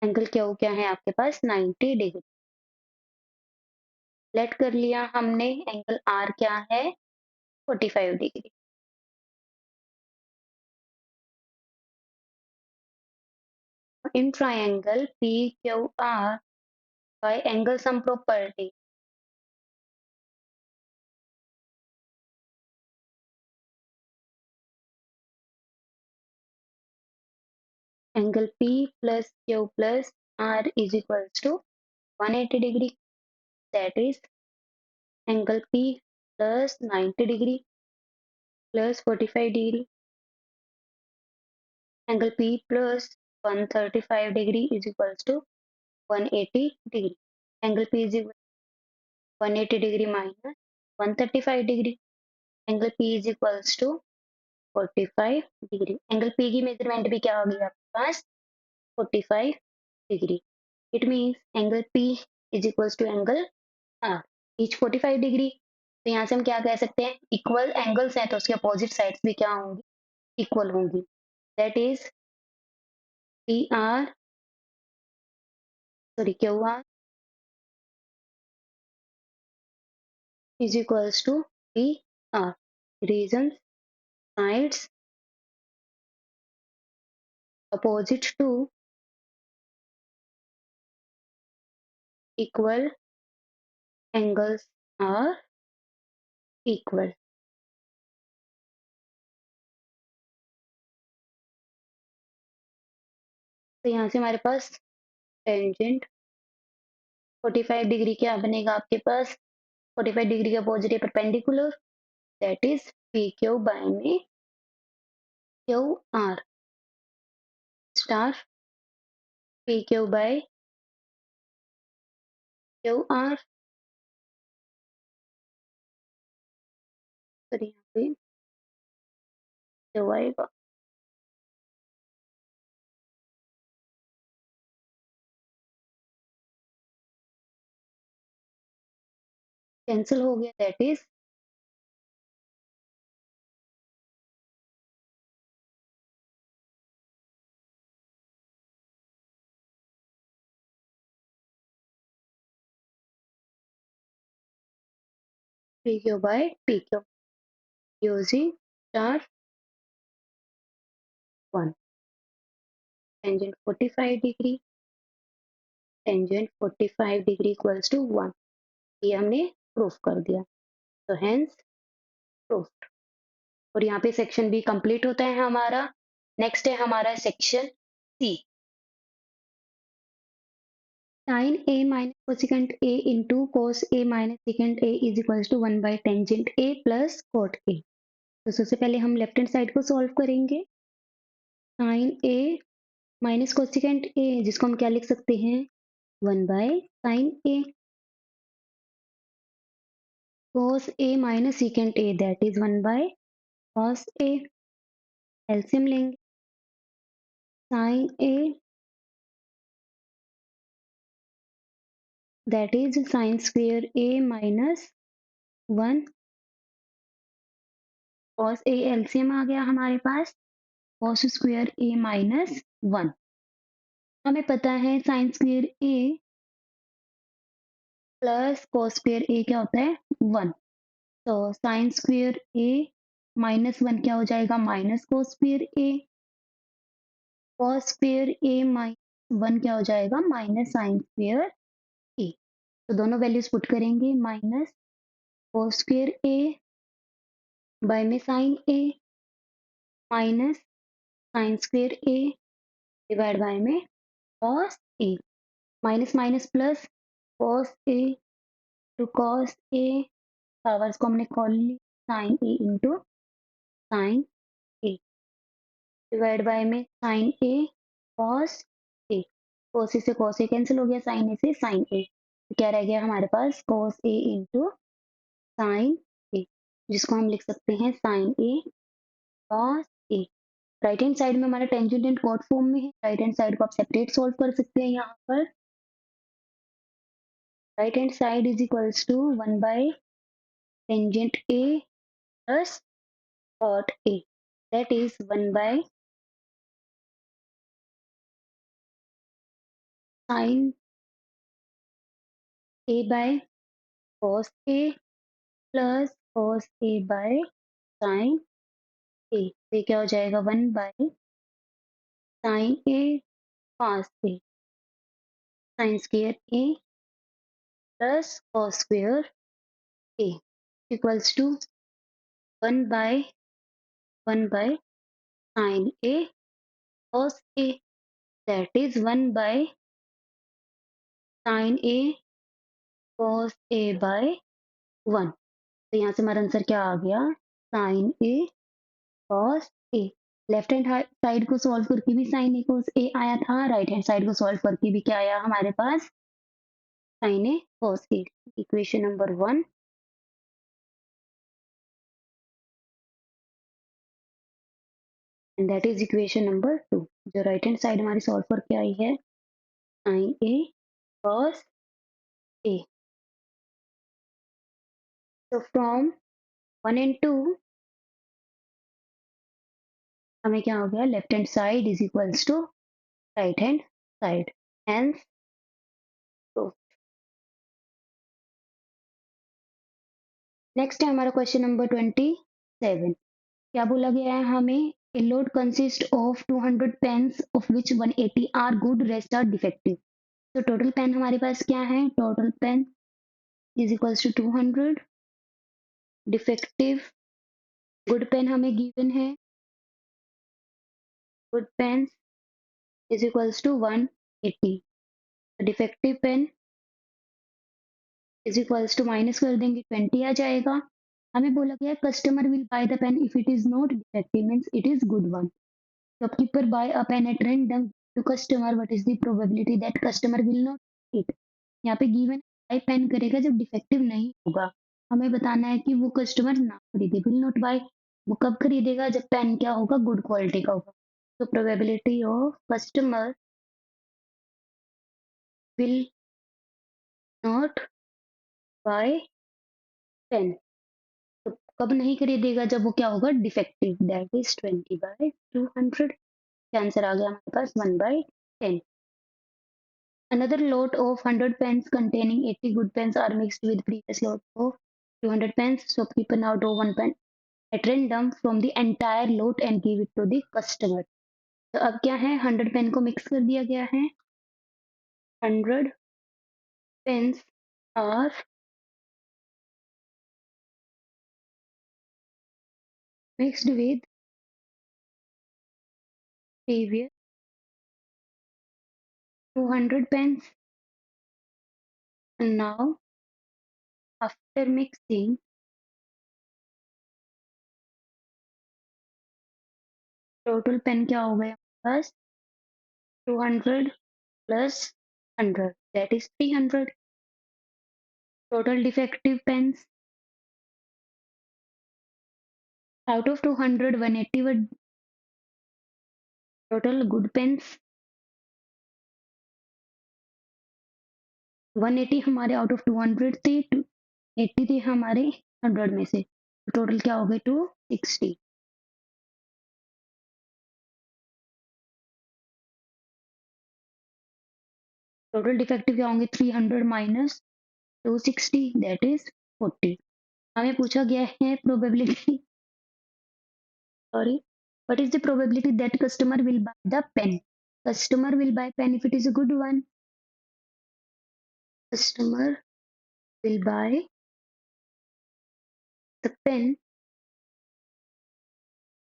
Angle Q क्या है आपके पास, 90 डिग्री। लेट कर लिया हमने, एंगल आर क्या है, 45 degree. In triangle PQR by angle sum property, angle P plus Q plus R is equals to 180 degree, that is angle P plus 90 degree plus 45 degree, angle P plus 135 degree is equals to 180 degree, angle P is equal to 180 degree minus 135 degree, angle P is equals to 45 degree. Angle P की measurement भी क्या होगी आपके पास, 45 degree. It means angle P is equals to angle R each 45 degree. तो यहाँ से हम क्या कह सकते हैं, इक्वल एंगल्स हैं तो उसके अपोजिट साइड्स भी क्या होंगी, इक्वल होंगी। That is P R sorry Q R is equals to P R. Reason, sides opposite to equal, angles are equal. तो यहाँ से हमारे पास टेंजेंट 45 डिग्री क्या बनेगा आपके पास, 45 डिग्री के अपोजिट है perpendicular, that is P Q by में Q R star, P Q by Q R. फिर यहाँ पे क्यू आएगा, कैंसिल हो गया, that is P Q by P Q using star 1, tangent 45 degree tangent 45 degree equals to 1, ये हमने proof कर दिया, तो हेंस प्रूफ। और यहाँ पे सेक्शन बी कंप्लीट होता है हमारा। नेक्स्ट है हमारा section C. sin a minus cosecant a into cos a minus secant a is equals to 1 by tangent a plus cot a। तो सबसे पहले हम लेफ्ट हैंड साइड को सॉल्व करेंगे। sin a minus cosecant a, जिसको हम क्या लिख सकते हैं, 1 by sin a, cos a minus secant a, that is 1 by cos a। LCM लेंगे, sin a that is sin square a minus 1 cos a, LCM आ गया हमारे पास, cos स्क्वायर a माइनस 1। हमें पता है sine square a plus cos square a क्या होता है, 1। तो साइन स्क्वायर a माइनस 1 क्या हो जाएगा, minus cos square a। cos square a minus 1 क्या हो जाएगा, माइनस साइन स्क्वायर a। तो दोनों वैल्यूज पुट करेंगे, minus cos square a by में sine a minus sine square a divide by में cos a, minus minus plus cos a to cos a, powers को हमने कॉल ली, sine a into sine a divide by में sine a cos a, cos a से cos a cancel हो गया, sine a से sine a, तो क्या रह गया हमारे पास cos a into sine a, जिसको हम लिख सकते हैं sine a cos a। Right hand side में हमारा टेंजेंट एंड कॉट फॉर्म में है, राइट हैंड साइड को आप सेपरेट सॉल्व कर सकते हैं। यहाँ पर right hand side is equals to 1 by tangent a plus cot a, that is 1 by sin a by cos a plus cos a by sin a, तो ये क्या हो जाएगा, 1 by sin a cos a, sin square a plus cos square a equals to 1 by 1 by sin a cos a, that is 1 by sin a cos a by 1। तो यहाँ से हमारा answer क्या आ गया, sin a cos a। Left hand side को solve करके भी sin a cos a आया था, राइट हैंड साइड को सॉल्व करके भी क्या आया हमारे पास, sin a cos a। Equation number 1। And that is equation number 2, जो राइट हैंड साइड हमारी सॉल्व करके आई है, sin a cos a। तो फ्रॉम 1 एंड 2 हमें क्या हो गया, left hand side is equals to right hand side, hence proof. Next है हमारा क्वेश्चन नंबर 27। क्या बोला गया है हमें, a load consist of 200 pens of which 180 are good, rest are defective. तो टोटल पेन हमारे पास क्या है, total pen is equals to 200, defective good pen हमें गिवन है, good pen is equals to 180, defective pen is equals to minus कर देंगे 20 आ जाएगा। हमें बोला गया customer will buy the pen if it is not defective means it is good one. Shopkeeper buy a pen at random to customer, what is the probability that customer will not it. यहाँ पे given by pen करेगा जब defective नहीं होगा, हमें बताना है कि वो कस्टमर ना खरीदे, विल नॉट बाय, वो कब खरीदेगा, जब पेन क्या होगा, गुड क्वालिटी का होगा। तो probability of customer will not buy pen, तो कब नहीं खरीदेगा, जब वो क्या होगा, डिफेक्टिव, दैट इज 20/200। आंसर आ गया हमारे पास 1/10। Another lot of 100 pens containing 80 good pens are mixed with previous lot of 200 pens. Shopkeeper now draw one pen at random from the entire lot and give it to the customer. तो अब क्या है, 100 pen को mix कर दिया गया है, 100 pens are mixed with previous 200 pens. And now, after mixing, total pen क्या हो गया बस 200 plus 100, that is 300. Total defective pens out of 200, 180 were total good pens. 180 हमारे आउट ऑफ 200 थे, 80 थे हमारे 100 में से, तो टोटल क्या हो गए 260. टोटल डिफेक्टिव क्या होंगे 300 माइनस 260, दैट इज 40. हमें पूछा गया है probability, sorry, what is the probability that customer will buy the pen? Customer will buy pen if it is a good one. Customer will buy the pen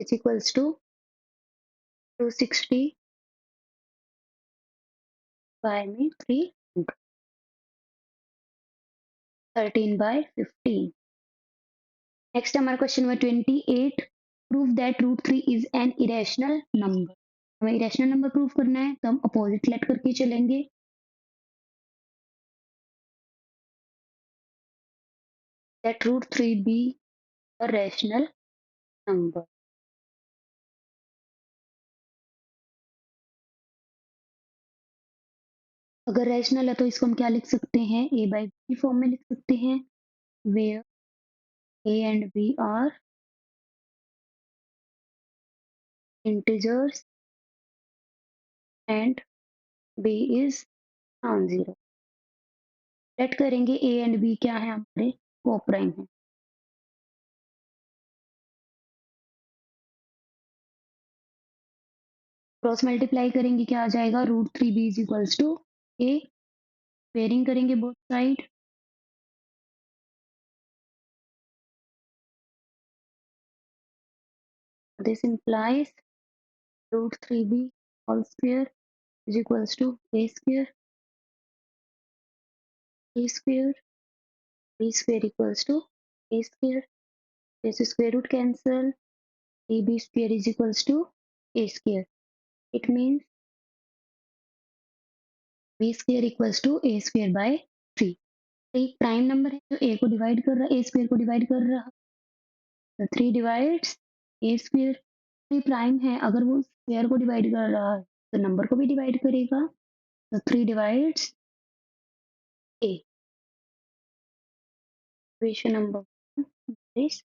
is equals to 260 by में 300, 13 by 15. Next हमारा question number 28, prove that root 3 is an irrational number. हमें irrational number प्रूव करना है तो हम opposite let करके चलेंगे. That root 3 be a rational number. अगर रैशनल है तो इसको हम क्या लिख सकते हैं, ए बाई बी फॉर्म में लिख सकते हैं, where A and B are integers and B is non zero. Let करेंगे ए एंड बी क्या है हमारे को प्राइम है. क्रॉस मल्टीप्लाई करेंगे क्या आ जाएगा, root 3 B is equals to A. Pairing करेंगे both side, this implies root 3b all square is equals to a square, a square, b square equals to a square. This square root cancel, ab square is equals to a square. It means b square equals to a square by 3. एक prime number है जो a को divide कर रहा है, a square को divide कर रहा है, तो 3 डिवाइड्स a स्क्वायर. 3 प्राइम है, अगर वो स्क्वायर को डिवाइड कर रहा है तो नंबर को भी डिवाइड करेगा, तो 3 divides a. Equation number is.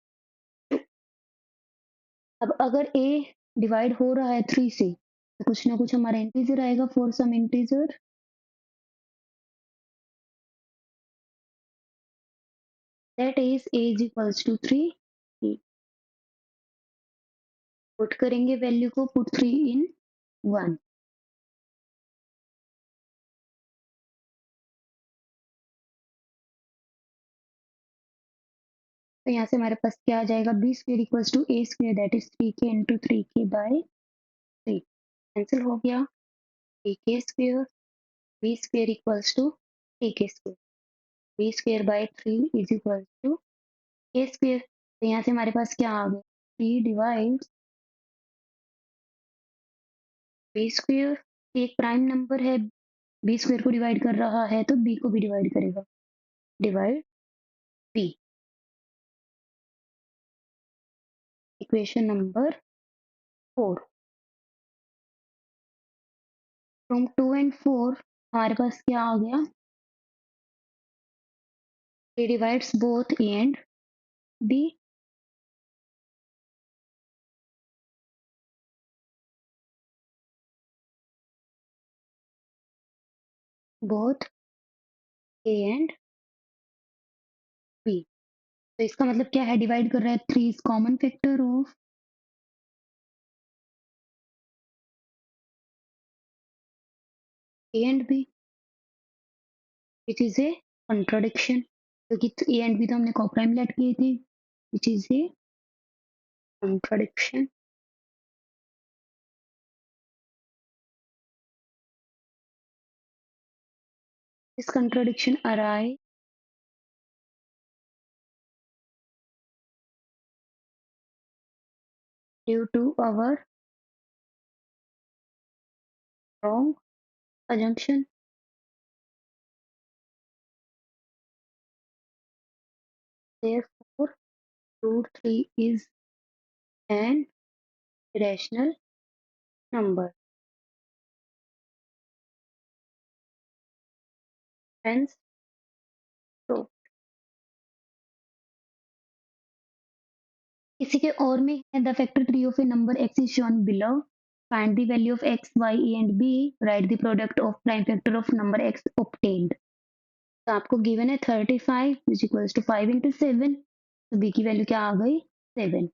अब अगर a डिवाइड हो रहा है 3 से तो कुछ ना कुछ हमारा इंटीजर आएगा, for some integer that is a is equals to 3. Put करेंगे वैल्यू को, पुट 3 इन 1. तो यहाँ से हमारे पास क्या आ जाएगा, B square equals to A square that is 3k into 3k by 3. Cancel हो गया, k square, B square equals to k square, B square by 3 is equals to k square. तो यहाँ से हमारे पास क्या आ गया, 3 डिवाइड बी स्क्वेयर. एक प्राइम नंबर है, बी स्क्वेयर को डिवाइड कर रहा है तो बी को भी डिवाइड करेगा, divide B. Equation number 4. From 2 and 4 हमारे पास क्या आ गया, A divides both A and B. Both A and B. तो इसका मतलब क्या है, डिवाइड कर रहा है, 3 is common factor of A and B. Which is a contradiction, क्योंकि ए एंड बी तो हमने कोप्राइम लेट किए थे, विच is A contradiction. This contradiction arise due to our wrong assumption. Therefore, root 3 is an irrational number. Hence, proof. इसी के और में है the factor tree of A number x is shown below. Find the value of x, y, a and b. Write the product of prime factor of number x obtained. तो आपको given है 35 विच equals to 5 into 7, तो b की value क्या आ गई 7.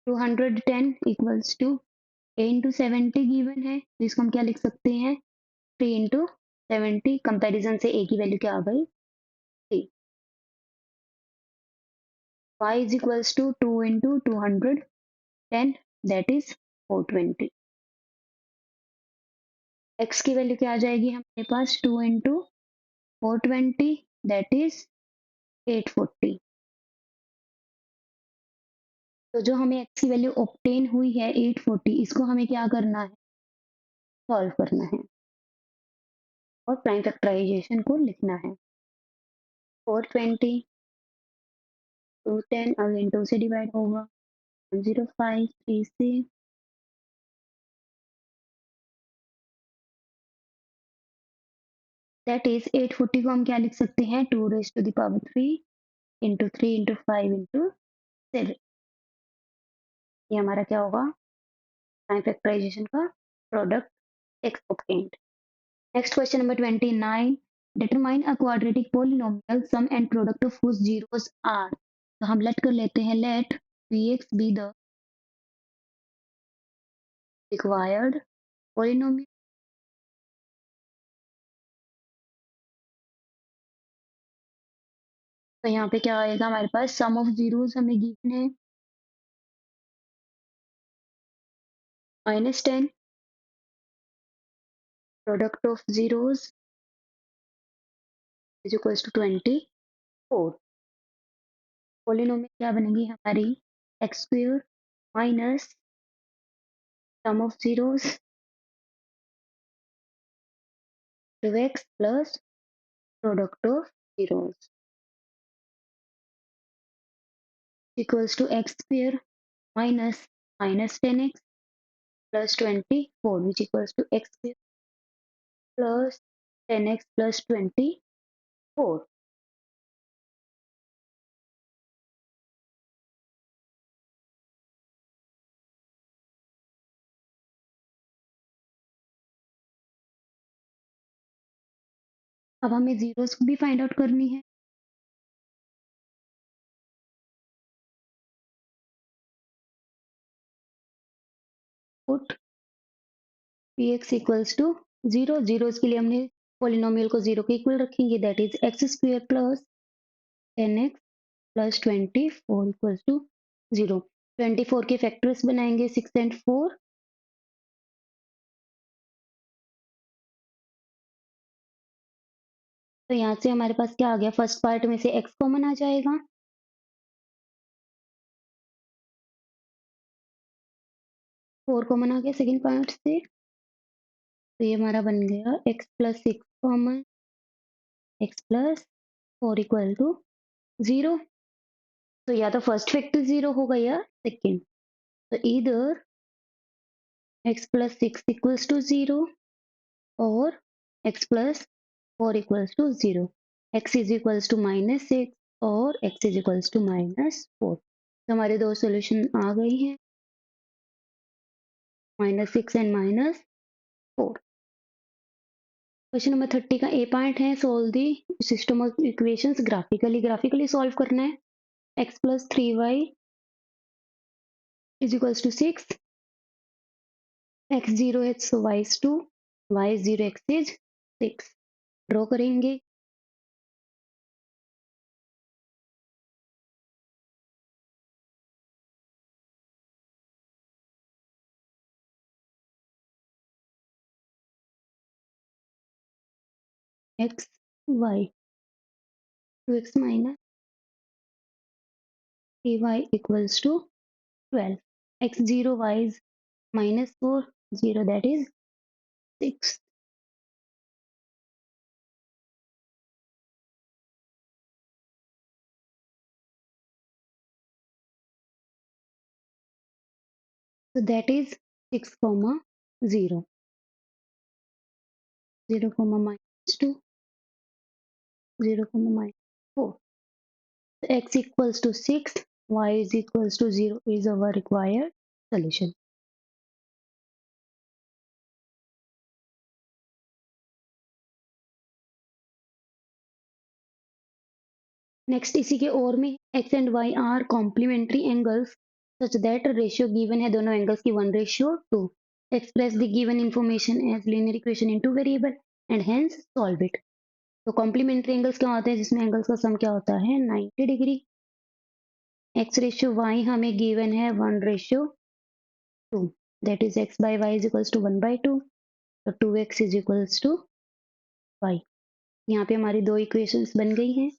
210 equals to a into 70 given है, तो इसको हम क्या लिख सकते हैं 3 इंटू 70. कंपेरिजन से a की वैल्यू क्या आ गई 3. y is equals to 2 into 210, that is 420. x की वैल्यू क्या आ जाएगी हमारे पास 2 into 420, that is 840. तो जो हमें x की वैल्यू ऑब्टेन हुई है 840, इसको हमें क्या करना है सॉल्व करना है और प्राइम फैक्टराइजेशन को लिखना है. 420 210 अगेन 2 से डिवाइड होगा 105 3 से, दैट इज 840 को हम क्या लिख सकते हैं 2 raise to the power 3 into 3 into 5 into 7. ये हमारा क्या होगा प्राइम फैक्टराइजेशन का product x obtained. Next question number 29. Determine a quadratic polynomial sum and product of whose zeros are. तो हम लेट कर लेते हैं let px be the required polynomial. तो यहाँ पे क्या आएगा हमारे पास सम ऑफ जीरोस हमें गिवन है -10, product of zeros is equals to 24. Polynomial क्या बनेगी हमारी X square minus sum of zeros 2x plus product of zeros equals to X square minus -10x plus 24 which equals to x square plus 10x plus 24. अब हमें zeros भी find out करनी है. Put px equals to 0. Zeros के लिए हमने polynomial को 0 के इक्वल रखेंगे, that is X square plus 10x plus 24 equals to 0. 24 के फैक्टर्स बनाएंगे 6 एंड 4. तो यहाँ से हमारे पास क्या आ गया फर्स्ट पार्ट में से x कॉमन आ जाएगा, फोर कॉमन आ गया सेकेंड पार्ट से. तो ये हमारा बन गया x plus 6 common x plus 4 equal to 0. तो या तो फर्स्ट फैक्टर 0 होगा या सेकेंड. तो इधर x प्लस 6 इक्वल्स टू 0 और x plus 4 equals to 0. x is equals to -6 और x इज इक्वल्स टू -4. तो हमारे दो सॉल्यूशन आ गए हैं -6 एंड -4. क्वेश्चन नंबर 30 का ए पार्ट है solve the system of equations graphically solve करना है. x plus 3y is equals to 6, x 0 है so y is 2, y is 0 x is 6. Draw करेंगे। X Y 2x minus 3y equals to 12. x0 y is minus 4, 0 that is 6. So that is 6 comma 0, 0 comma minus 2, 0 comma minus 4. So x equals to 6, y is equals to 0 is our required solution. Next इसी के और में x and y are complementary angles such that ratio given है दोनों angles की 1:2. Express the given information as linear equation in two variable and hence solve it. तो complementary angles क्या होते हैं जिसमें एंगल्स का सम क्या होता है 90 डिग्री. x रेशियो y हमें गिवन है 1:2 that is x by y is equals to 1/2. तो 2x is equals to y. यहाँ पे हमारी दो इक्वेशंस बन गई हैं.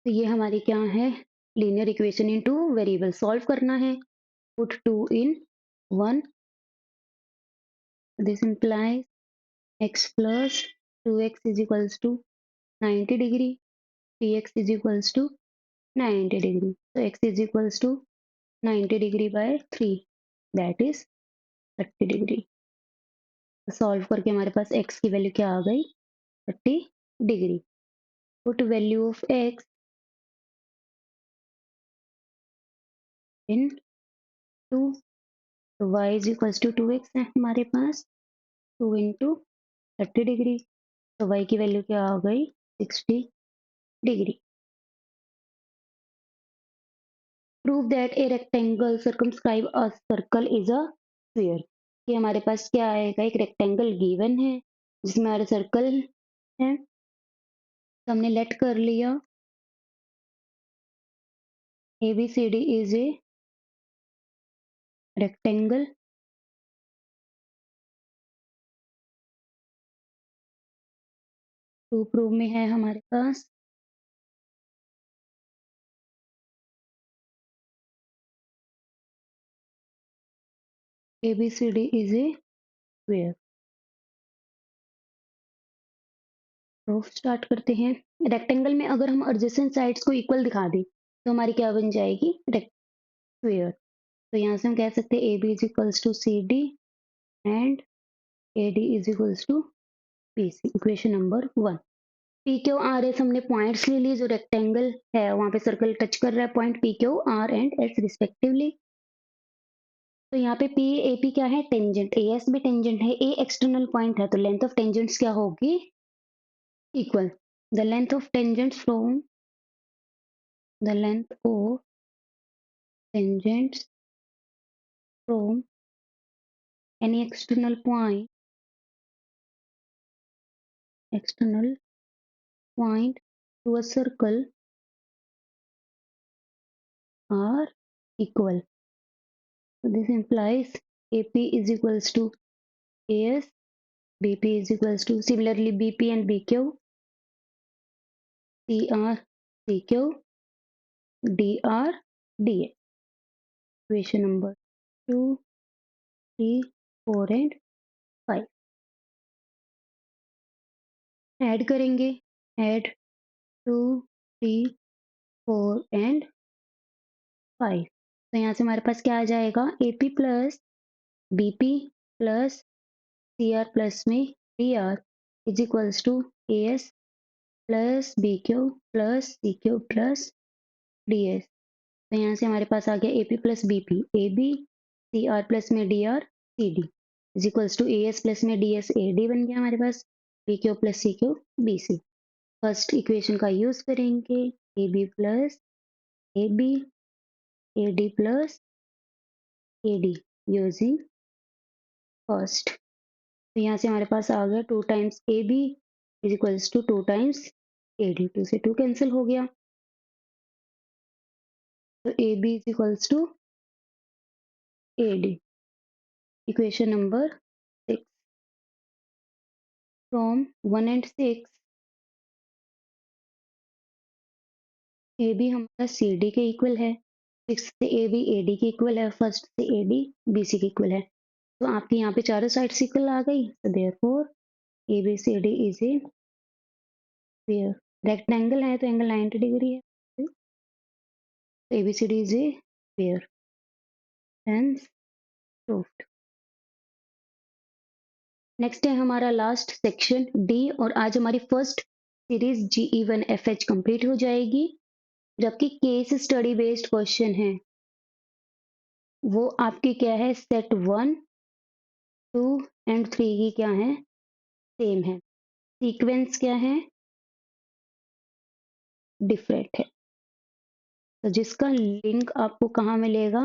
तो ये हमारी क्या है linear equation in two variable solve करना है. Put 2 in 1. This implies x plus 2x is equals to 90 degree. Px is equals to 90 degree. So x is equals to 90 degree by 3. That is 30 degree. Solve करके हमारे पास x की value क्या आ गई 30 degree. Put value of x इन 2. तो y is equals to 2x है हमारे पास 2 into 30 degree. तो y की वैल्यू क्या आ गई 60 degree. Prove that a rectangle circumscribe a circle is a sphere. ये हमारे पास क्या आएगा एक रेक्टेंगल गिवन है जिसमें हमारे सर्कल है. तो हमने लेट कर लिया A B C D is a rectangle. To prove में है हमारे पास A B C D is a square. Proof start करते हैं. रेक्टेंगल में अगर हम एडजेसेंट साइड्स को इक्वल दिखा दें तो हमारी क्या बन जाएगी स्क्वायर. तो यहाँ से हम कह सकते हैं A B is equals to C D and A D is equals to B C. Equation number 1. P Q R S हमने पॉइंट्स ले लिए जो रेक्टेंगल है वहां पे सर्कल टच कर रहा है point P Q R and S respectively. तो यहाँ पे पी ए पी क्या है टेंजेंट. ए एस भी टेंजेंट है. ए एक्सटर्नल पॉइंट है तो लेंथ ऑफ टेंजेंट्स क्या होगी equal. The length of tangents from the length of tangents from any external point to a circle are equal. So this implies AP is equals to AS, BP is equals to similarly BP and BQ, CR, CQ, DR, DS. Equation number 2, 3, 4 and 5. Add करेंगे. Add 2, 3, 4 and 5. तो यहाँ से हमारे पास क्या आ जाएगा AP plus BP plus CR plus में DR is equals to AS plus BQ plus CQ plus DS. तो यहाँ से हमारे पास आ गया AP plus BP AB CR plus में DR CD is equals to AS plus में DS AD बन गया हमारे पास PQ plus CQ BC. First equation का यूज करेंगे AB plus AB AD plus AD using first. तो यहाँ से हमारे पास आ गया 2 times A B is equals to 2 times A D. 2 से 2 कैंसिल हो गया, तो A B is equals to A D. Equation number 6 from 1 and 6 A B हमारा सी डी के इक्वल है, 6 से ए बी ए डी के इक्वल है, फर्स्ट से ए डी बी सी के इक्वल है। तो आपके यहाँ पे चारों साइड इक्वल आ गई, तो therefore A B C D is a pair. Rectangle है तो एंगल 90 डिग्री है, A B C D is a pair. Hence proved. Next है हमारा लास्ट सेक्शन डी, और आज हमारी फर्स्ट सीरीज GE1FH कंप्लीट हो जाएगी। जबकि केस स्टडी बेस्ड क्वेश्चन है वो आपकी क्या है, सेट 1 2 एंड 3 की क्या है, सेम है। सीक्वेंस क्या है, डिफरेंट है। तो जिसका लिंक आपको कहाँ मिलेगा,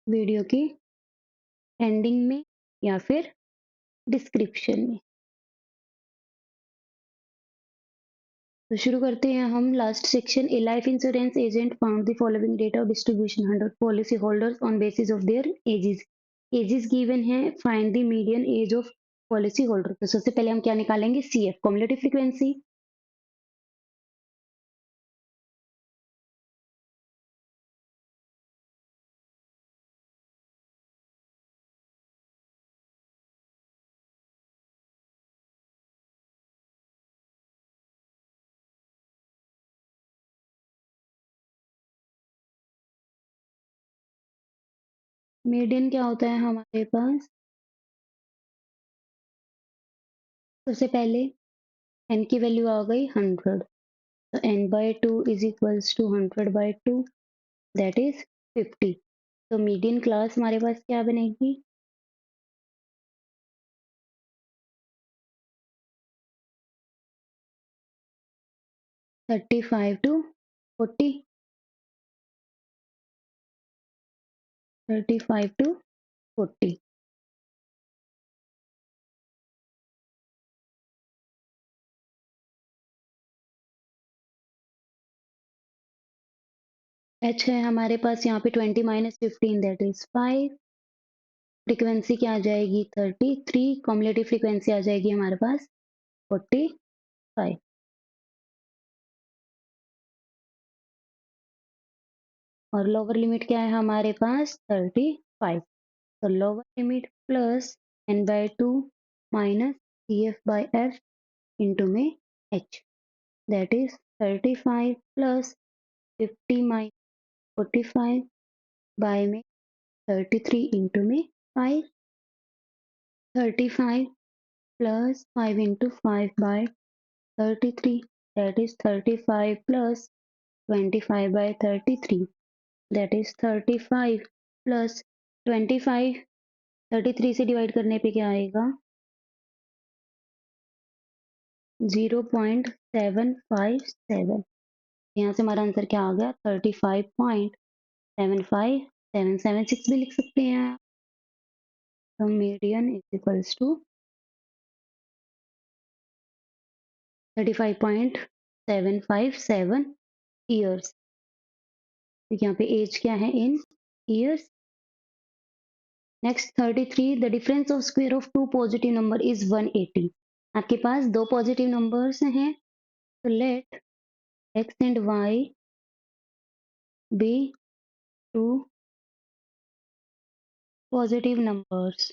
वीडियो की एंडिंग में या फिर डिस्क्रिप्शन में। तो शुरू करते हैं हम last section. A life insurance agent found the following data of distribution 100 policy holders on basis of their ages. Ages given है, find the median age of policy holder. तो सबसे पहले हम क्या निकालेंगे, CF कम्युलेटिव फ्रीक्वेंसी। मीडियन क्या होता है हमारे पास, सबसे पहले n की वैल्यू आ गई 100, तो n/2 is equals to 100/2, that is 50। तो मीडियन क्लास हमारे पास क्या बनेगी, 35 to 40, 35 to 40। h है हमारे पास यहाँ पे 20 माइनस 15, दैट इज 5। फ्रीक्वेंसी क्या आ जाएगी 33, कॉम्युलेटिव फ्रीक्वेंसी आ जाएगी हमारे पास 45। और लोअर लिमिट क्या है हमारे पास 35। तो lower limit plus n/2 minus CF/F into में h, that is 35 plus 50 minus 45 by में 33 इंटू में 5। 35 plus 5 into 5 by 33, that is 35 plus 25 by 33, that is 35 plus 25, 33 से डिवाइड करने पे क्या आएगा 0.757। यहाँ से हमारा आंसर क्या आ गया 35.75776 भी लिख सकते हैं आप। तो median is equals to 35.757 years. तो यहाँ पे एज क्या है in years. Next 33, the difference of square of two positive number is 180। आपके पास दो पॉजिटिव नंबर्स हैं, तो let x and y be two positive numbers.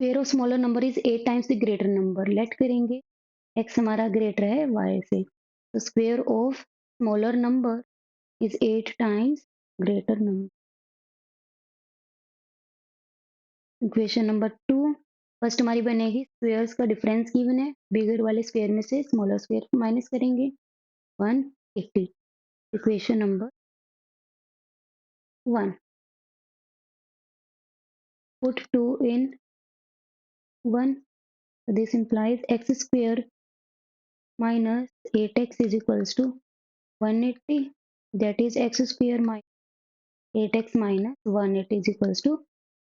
Square of smaller number is 8 times the greater number. Let करेंगे x हमारा greater है y से, तो square of smaller number is 8 times greater number. Equation number 2 first हमारी बनेगी, squares का difference given है, बिगर वाले स्क्वायर में से स्मॉलर स्क्वायर को माइनस करेंगे 180। Equation number 1, put 2 in 1, this implies x square minus 8x is equals to 180, that is x square minus 8x minus 180 is equals to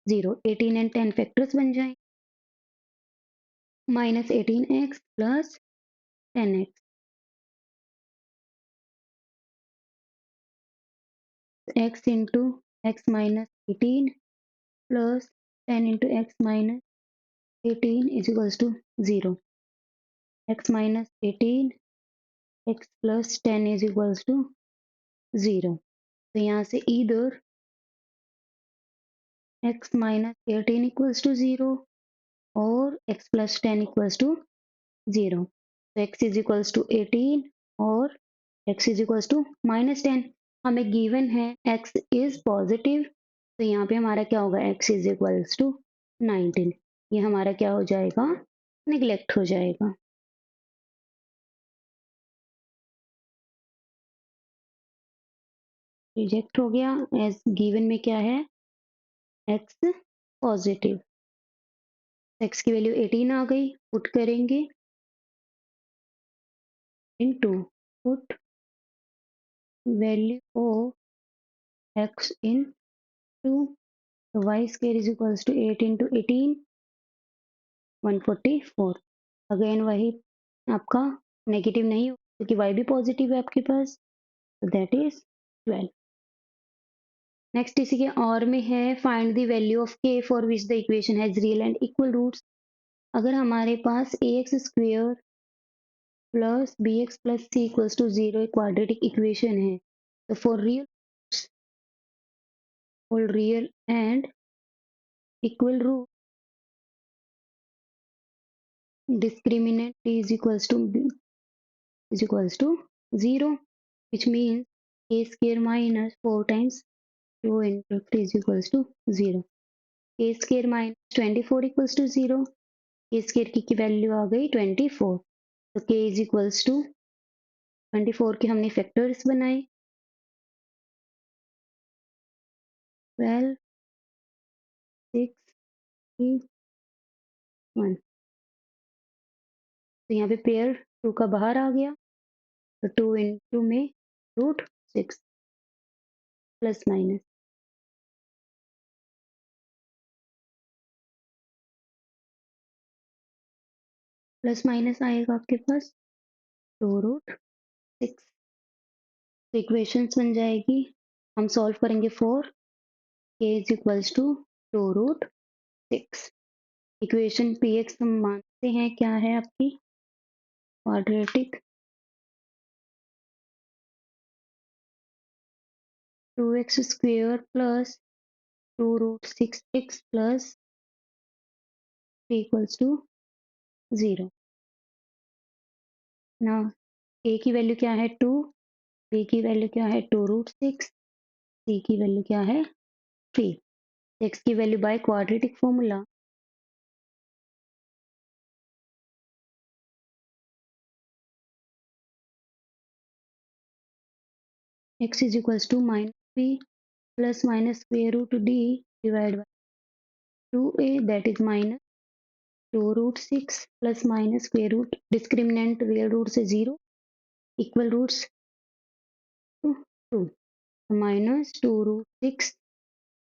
0. 18 and 10 factors बन जाएंगे, minus 18x plus 10x, x into x minus 18 plus 10 into x minus 18 is equals to 0. X minus 18, x plus 10 is equals to 0. तो यहाँ से either x minus 18 equals to 0 or x plus 10 equals to 0. So x is equals to 18 और x is equals to minus 10. हमें given है x is positive, तो यहाँ पे हमारा क्या होगा, x is equals to 19. ये हमारा क्या हो जाएगा, नेग्लेक्ट हो जाएगा. रिजेक्ट हो गया. एज गिवन में क्या है, x पॉजिटिव. x की वैल्यू 18 आ गई, पुट करेंगे into put value of x into y square is equals to 8 into 18 144. Again वही आपका नेगेटिव नहीं हो क्योंकि y भी पॉजिटिव है आपके पास, तो दैट इज 12. नेक्स्ट इसी के और में है, find the value of k for which the equation has real and equal roots. अगर हमारे पास ax square plus bx plus c equals to 0 एक क्वाड्रेटिक इक्वेशन है, तो for real and equal root discriminant t is equals to b is equals to 0, which means a square minus 4 times 2 into 3 is equals to 0. a square minus 24 equals to 0. a square की value आ गई 24, तो k is equals to 24 के हमने factors बनाए 12 6 3 1. तो यहाँ पे pair 2 का बाहर आ गया, तो 2 इंटू में root 6 plus minus plus minus आएगा आपके पास 2 रूट 6. तो इक्वेशंस बन जाएगी, हम सॉल्व करेंगे for k is equals to 2 root 6. Equation px हम मानते हैं क्या है आपकी, quadratic. 2x square plus 2 root 6x plus 3 equals to 0. ना a की वैल्यू क्या है 2, b की वैल्यू क्या है 2 रूट 6, c की वैल्यू क्या है 3. x की वैल्यू by quadratic formula x is equals to minus b plus minus square root d divide by 2a that is minus 2 root 6 plus minus square root discriminant real root से 0 equal roots 2 minus 2 root 6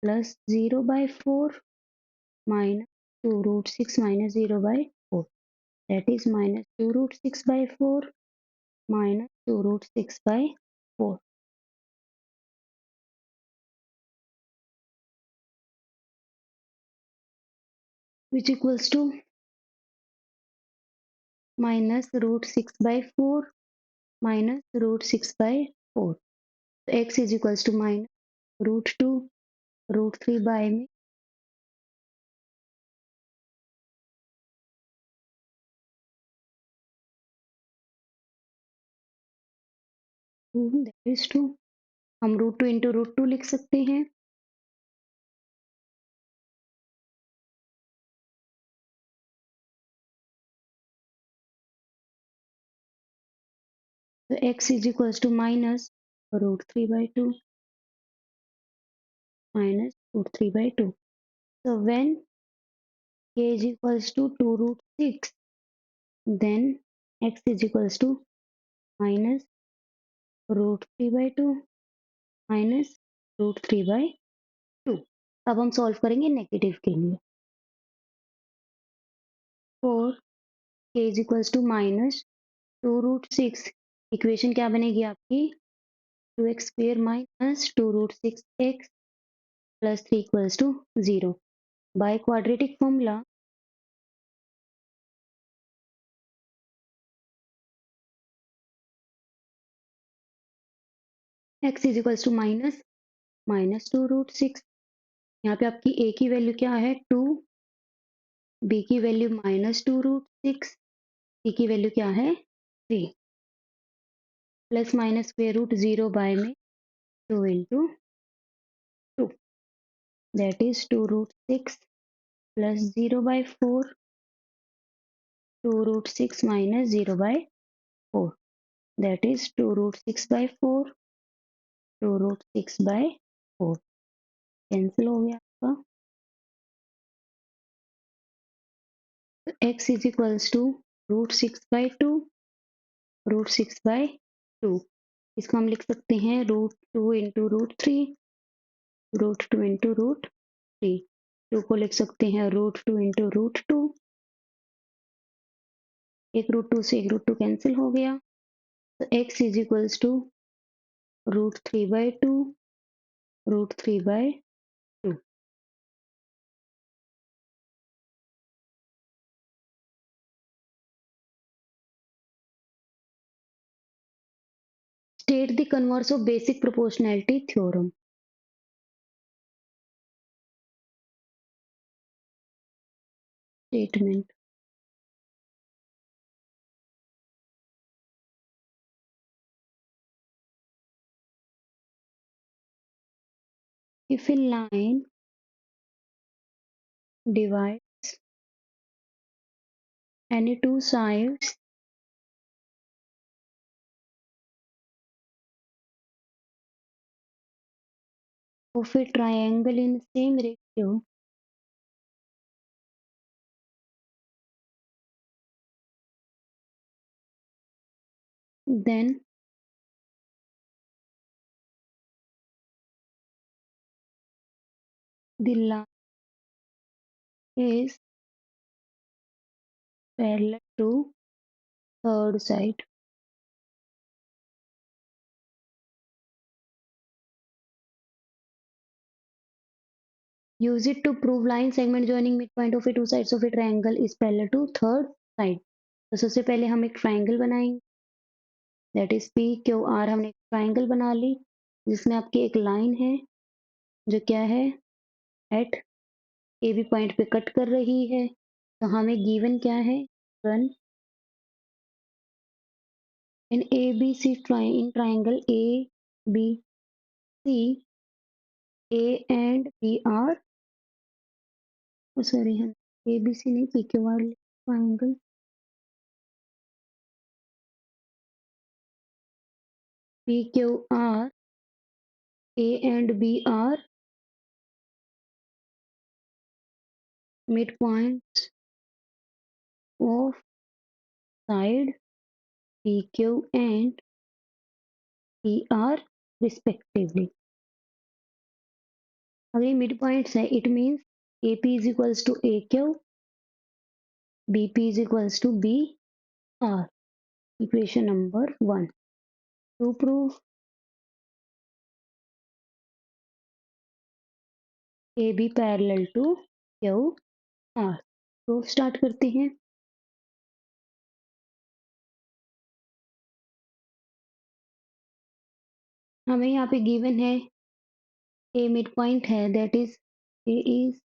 plus 0 by 4 minus 2 root 6 minus 0 by 4 that is minus 2 root 6 by 4 minus 2 root 6 by 4, which equals to minus root 6 by 4 minus root 6 by 4. So x is equals to minus root 2 root 3 by में that is 2. हम root 2 into root 2 लिख सकते हैं. तो x is equals to minus root 3 by 2 minus root 3 by 2. So when k is equals to 2 root 6, then x is equals to minus √3/2 minus √3/2। अब हम solve करेंगे negative के लिए। 4 k is equals to -2√6। Equation क्या बनेगी आपकी? 2x² minus 2√6x plus 3 equals to 0। By quadratic formula x is equals to -2√6। यहाँ पे आपकी a की वैल्यू क्या है? 2, b की वैल्यू -2√6, c की वैल्यू क्या है? 3। Plus minus square root 0 by में 2 into 2, that is 2√6 plus 0/4, 2√6 minus 0/4, that is 2√6/4, 2√6/4 cancel हो गया आपका। तो x इज इक्वल्स टू √6/2, √6/2। इसको हम लिख सकते हैं √2 इंटू √3, √2 इंटू √3। 2 को लिख सकते हैं √2 इंटू √2, एक √2 से एक √2 कैंसिल हो गया। तो x is equals to √3/2, √3/2। State the converse of basic proportionality theorem. Statement. If a line divides any two sides of a triangle in same ratio, then the line is parallel to third side. Use it to prove line segment joining midpoint of a two sides of a triangle is parallel to third side. तो सबसे पहले हम एक triangle बनाएंगे, that is PQR। हमने एक triangle बना ली जिसमें आपकी एक लाइन है जो क्या है, एट AB पॉइंट पे कट कर रही है। तो हमें गिवन क्या है, one in ABC in triangle ABC, A and B are, sorry हम ABC नहीं PQR triangle, PQR, A and B are midpoints of side PQ and PR respectively। अगर ये मिड पॉइंट्स है it means AP is equals to AQ, BP is equals to BR। Equation number 1। To prove AB parallel to QR, proof start करते हैं। हमें यहाँ पे given है A mid point है, that is A is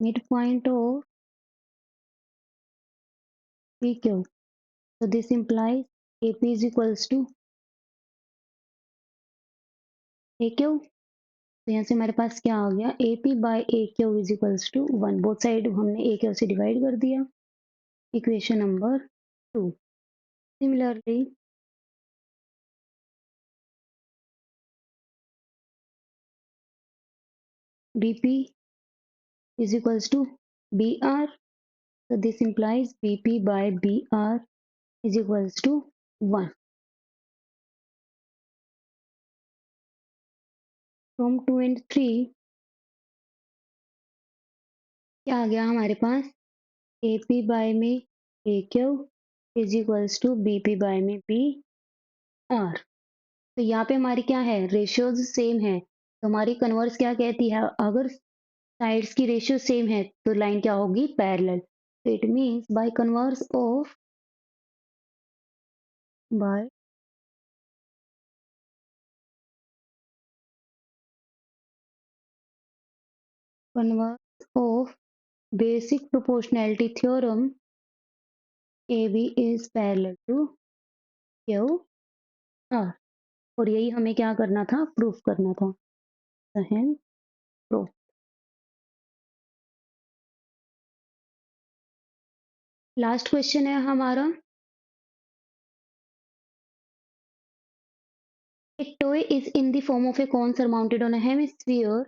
mid point of PQ। So this implies AP is equals to AQ। तो यहाँ से हमारे पास क्या आ गया, AP by AQ is equals to 1। Both side हमने AQ से डिवाइड कर दिया। Equation number 2। Similarly BP is equals to BR। So this implies BP by BR is equals to 1। From 2 and 3 क्या आ गया हमारे पास, AP बाय में AQ is equals to BP by में PR। तो यहाँ पे हमारी क्या है, रेशियोज सेम है, तो हमारी कन्वर्स क्या कहती है, अगर साइड्स की रेशियो सेम है तो लाइन क्या होगी, पैरेलल। तो it means by converse of basic proportionality theorem AB is parallel to QR। और यही हमें क्या करना था, प्रूफ करना था। प्रूफ। लास्ट क्वेश्चन है हमारा, A toy is in the form of a cone surmounted on a hemisphere।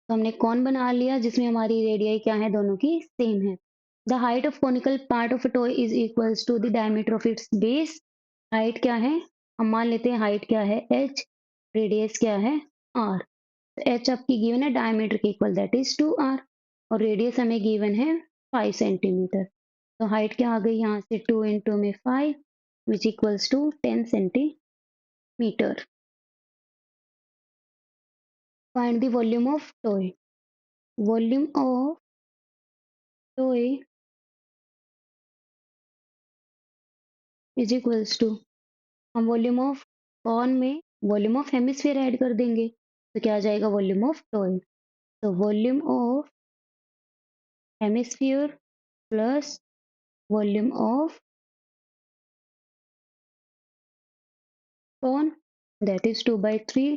तो हमने कौन बना लिया जिसमें हमारी रेडियाई क्या है, दोनों की सेम है। The height of conical part of a toy is equals to the diameter of its base. Height क्या है, हम मान लेते हैं हाइट क्या है h, रेडियस क्या है r। तो h आपकी गिवन है डायमीटर के इक्वल, दैट इज 2r, और रेडियस हमें गिवन है 5 सेंटीमीटर। तो हाइट क्या आ गई यहाँ से, 2 इंटू में 5 which equals to 10 centimetre. Find the volume of toy. Volume of toy is equals to, हम वॉल्यूम ऑफ कॉन में वॉल्यूम ऑफ हेमिस्फीयर ऐड कर देंगे, तो क्या आ जाएगा, वॉल्यूम ऑफ टॉय। तो volume of hemisphere plus volume of cone, that is 2/3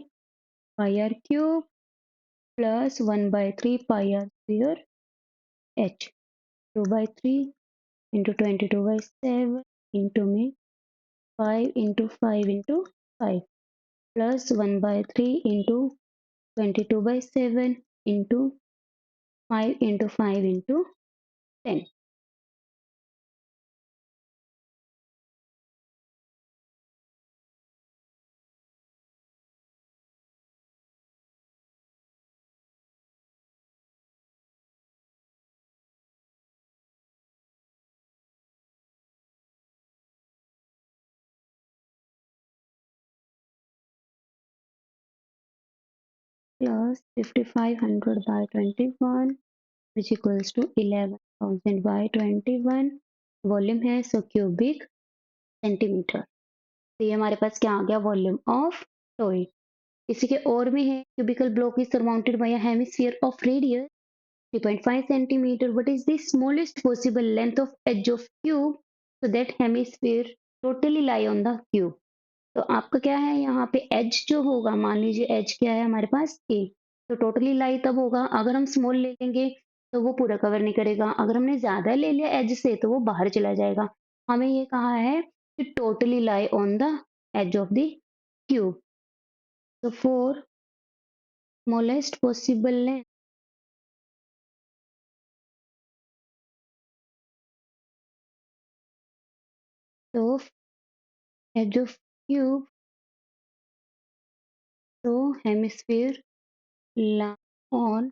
pi r cube plus 1/3 pi are square h। 2/3 into 22/7 into में 5 into 5 into 5 plus 1/3 into 22/7 into 5 into 5 into 10। plus 5500 by 21 which equals to 11,000 by 21। Volume है सो cubic centimetre. तो ये हमारे पास क्या आ गया, volume of toy. इसी के और में है, cubical block is surmounted bye a hemisphere of radius 3.5 centimeter। What is the smallest possible length of edge of cube so that hemisphere totally lie on the cube। तो आपका क्या है यहाँ पे एज जो होगा, मान लीजिए एज क्या है हमारे पास ए, तो टोटली लाई तब होगा अगर हम स्मॉल ले लेंगे तो वो पूरा कवर नहीं करेगा, अगर हमने ज्यादा ले लिया एज से तो वो बाहर चला जाएगा। हमें ये कहा है कि totally lie on the edge of the cube. तो four smallest possible length of edge of cube, तो hemisphere lie on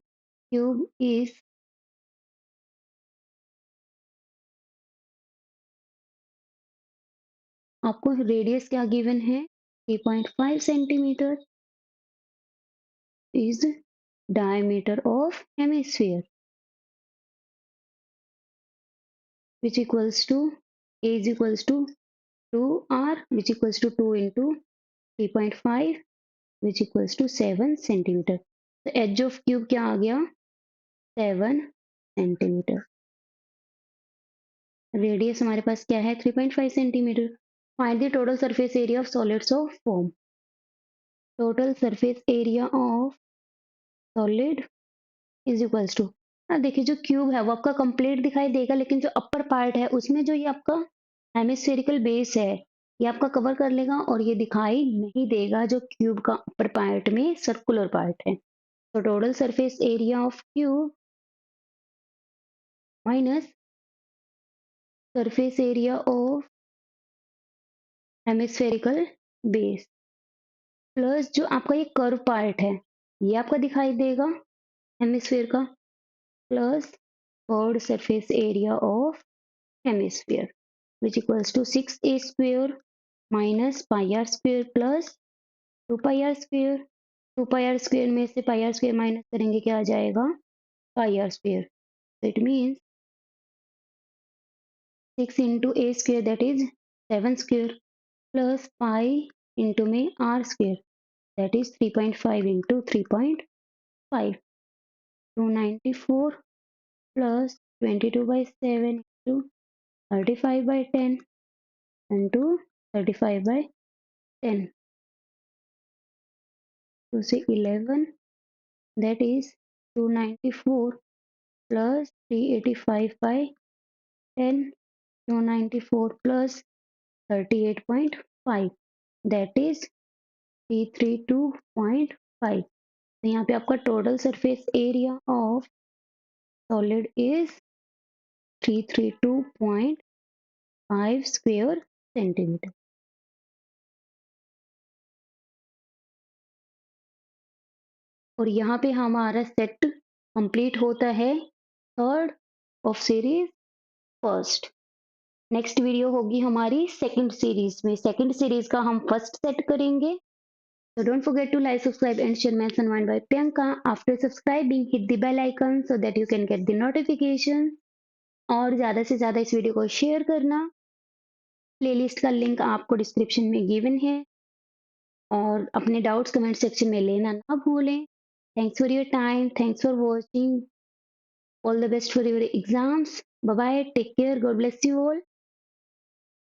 cube is आपको रेडियस क्या गिवन है, 3.5 centimetre is diameter of hemisphere which equals to a is equals to 2r which equals to 2 into 3.5 which equals to 7 centimetre. तो as of cube क्या आ गया, 7 centimetre. Radius हमारे पास क्या है, 3.5 centimetre. Find the total surface area of solids of form. Total surface area of solid is equals to, देखिए जो क्यूब है वो आपका कंप्लीट दिखाई देगा, लेकिन जो अपर पार्ट है उसमें जो ये आपका हेमिस्फेरिकल बेस है ये आपका कवर कर लेगा और ये दिखाई नहीं देगा जो क्यूब का अपर पार्ट में सर्कुलर पार्ट है। तो total surface area of cube minus surface area of hemispherical base plus जो आपका ये कर्व पार्ट है, ये आपका दिखाई देगा हेमिस्फीयर का, plus chord surface area of hemisphere which equals to 6a square minus pi r square plus 2 pi r square। 2 pi r square में से pi r square माइनस करेंगे क्या आ जाएगा, pi r square। So it means 6 into a square that is 7 square plus pi into में r square that is 3.5 into 3.5, 294 plus 22 by 7 into 35 by 10 into 35 by 10 to say 11, that is 294 plus 385 by 10, 294 plus 38.5 that is 332.5। तो यहाँ पे आपका total surface area of solid is 332.5 square centimetre. और यहाँ पे हमारा set complete होता है third of series first. Next video होगी हमारी सेकंड सीरीज में, सेकंड सीरीज का हम फर्स्ट सेट करेंगे। So don't forget to like, subscribe and share my son by Priyanka. After subscribing, hit the bell icon so that you can get the notification. और ज़्यादा से ज़्यादा इस video को शेयर करना। प्लेलिस्ट का लिंक आपको डिस्क्रिप्शन में गिवन है और अपने डाउट्स कमेंट सेक्शन में लेना ना भूलें। Thanks for your time, thanks for watching, all the best for your exams, bye bye, take care, God bless you all.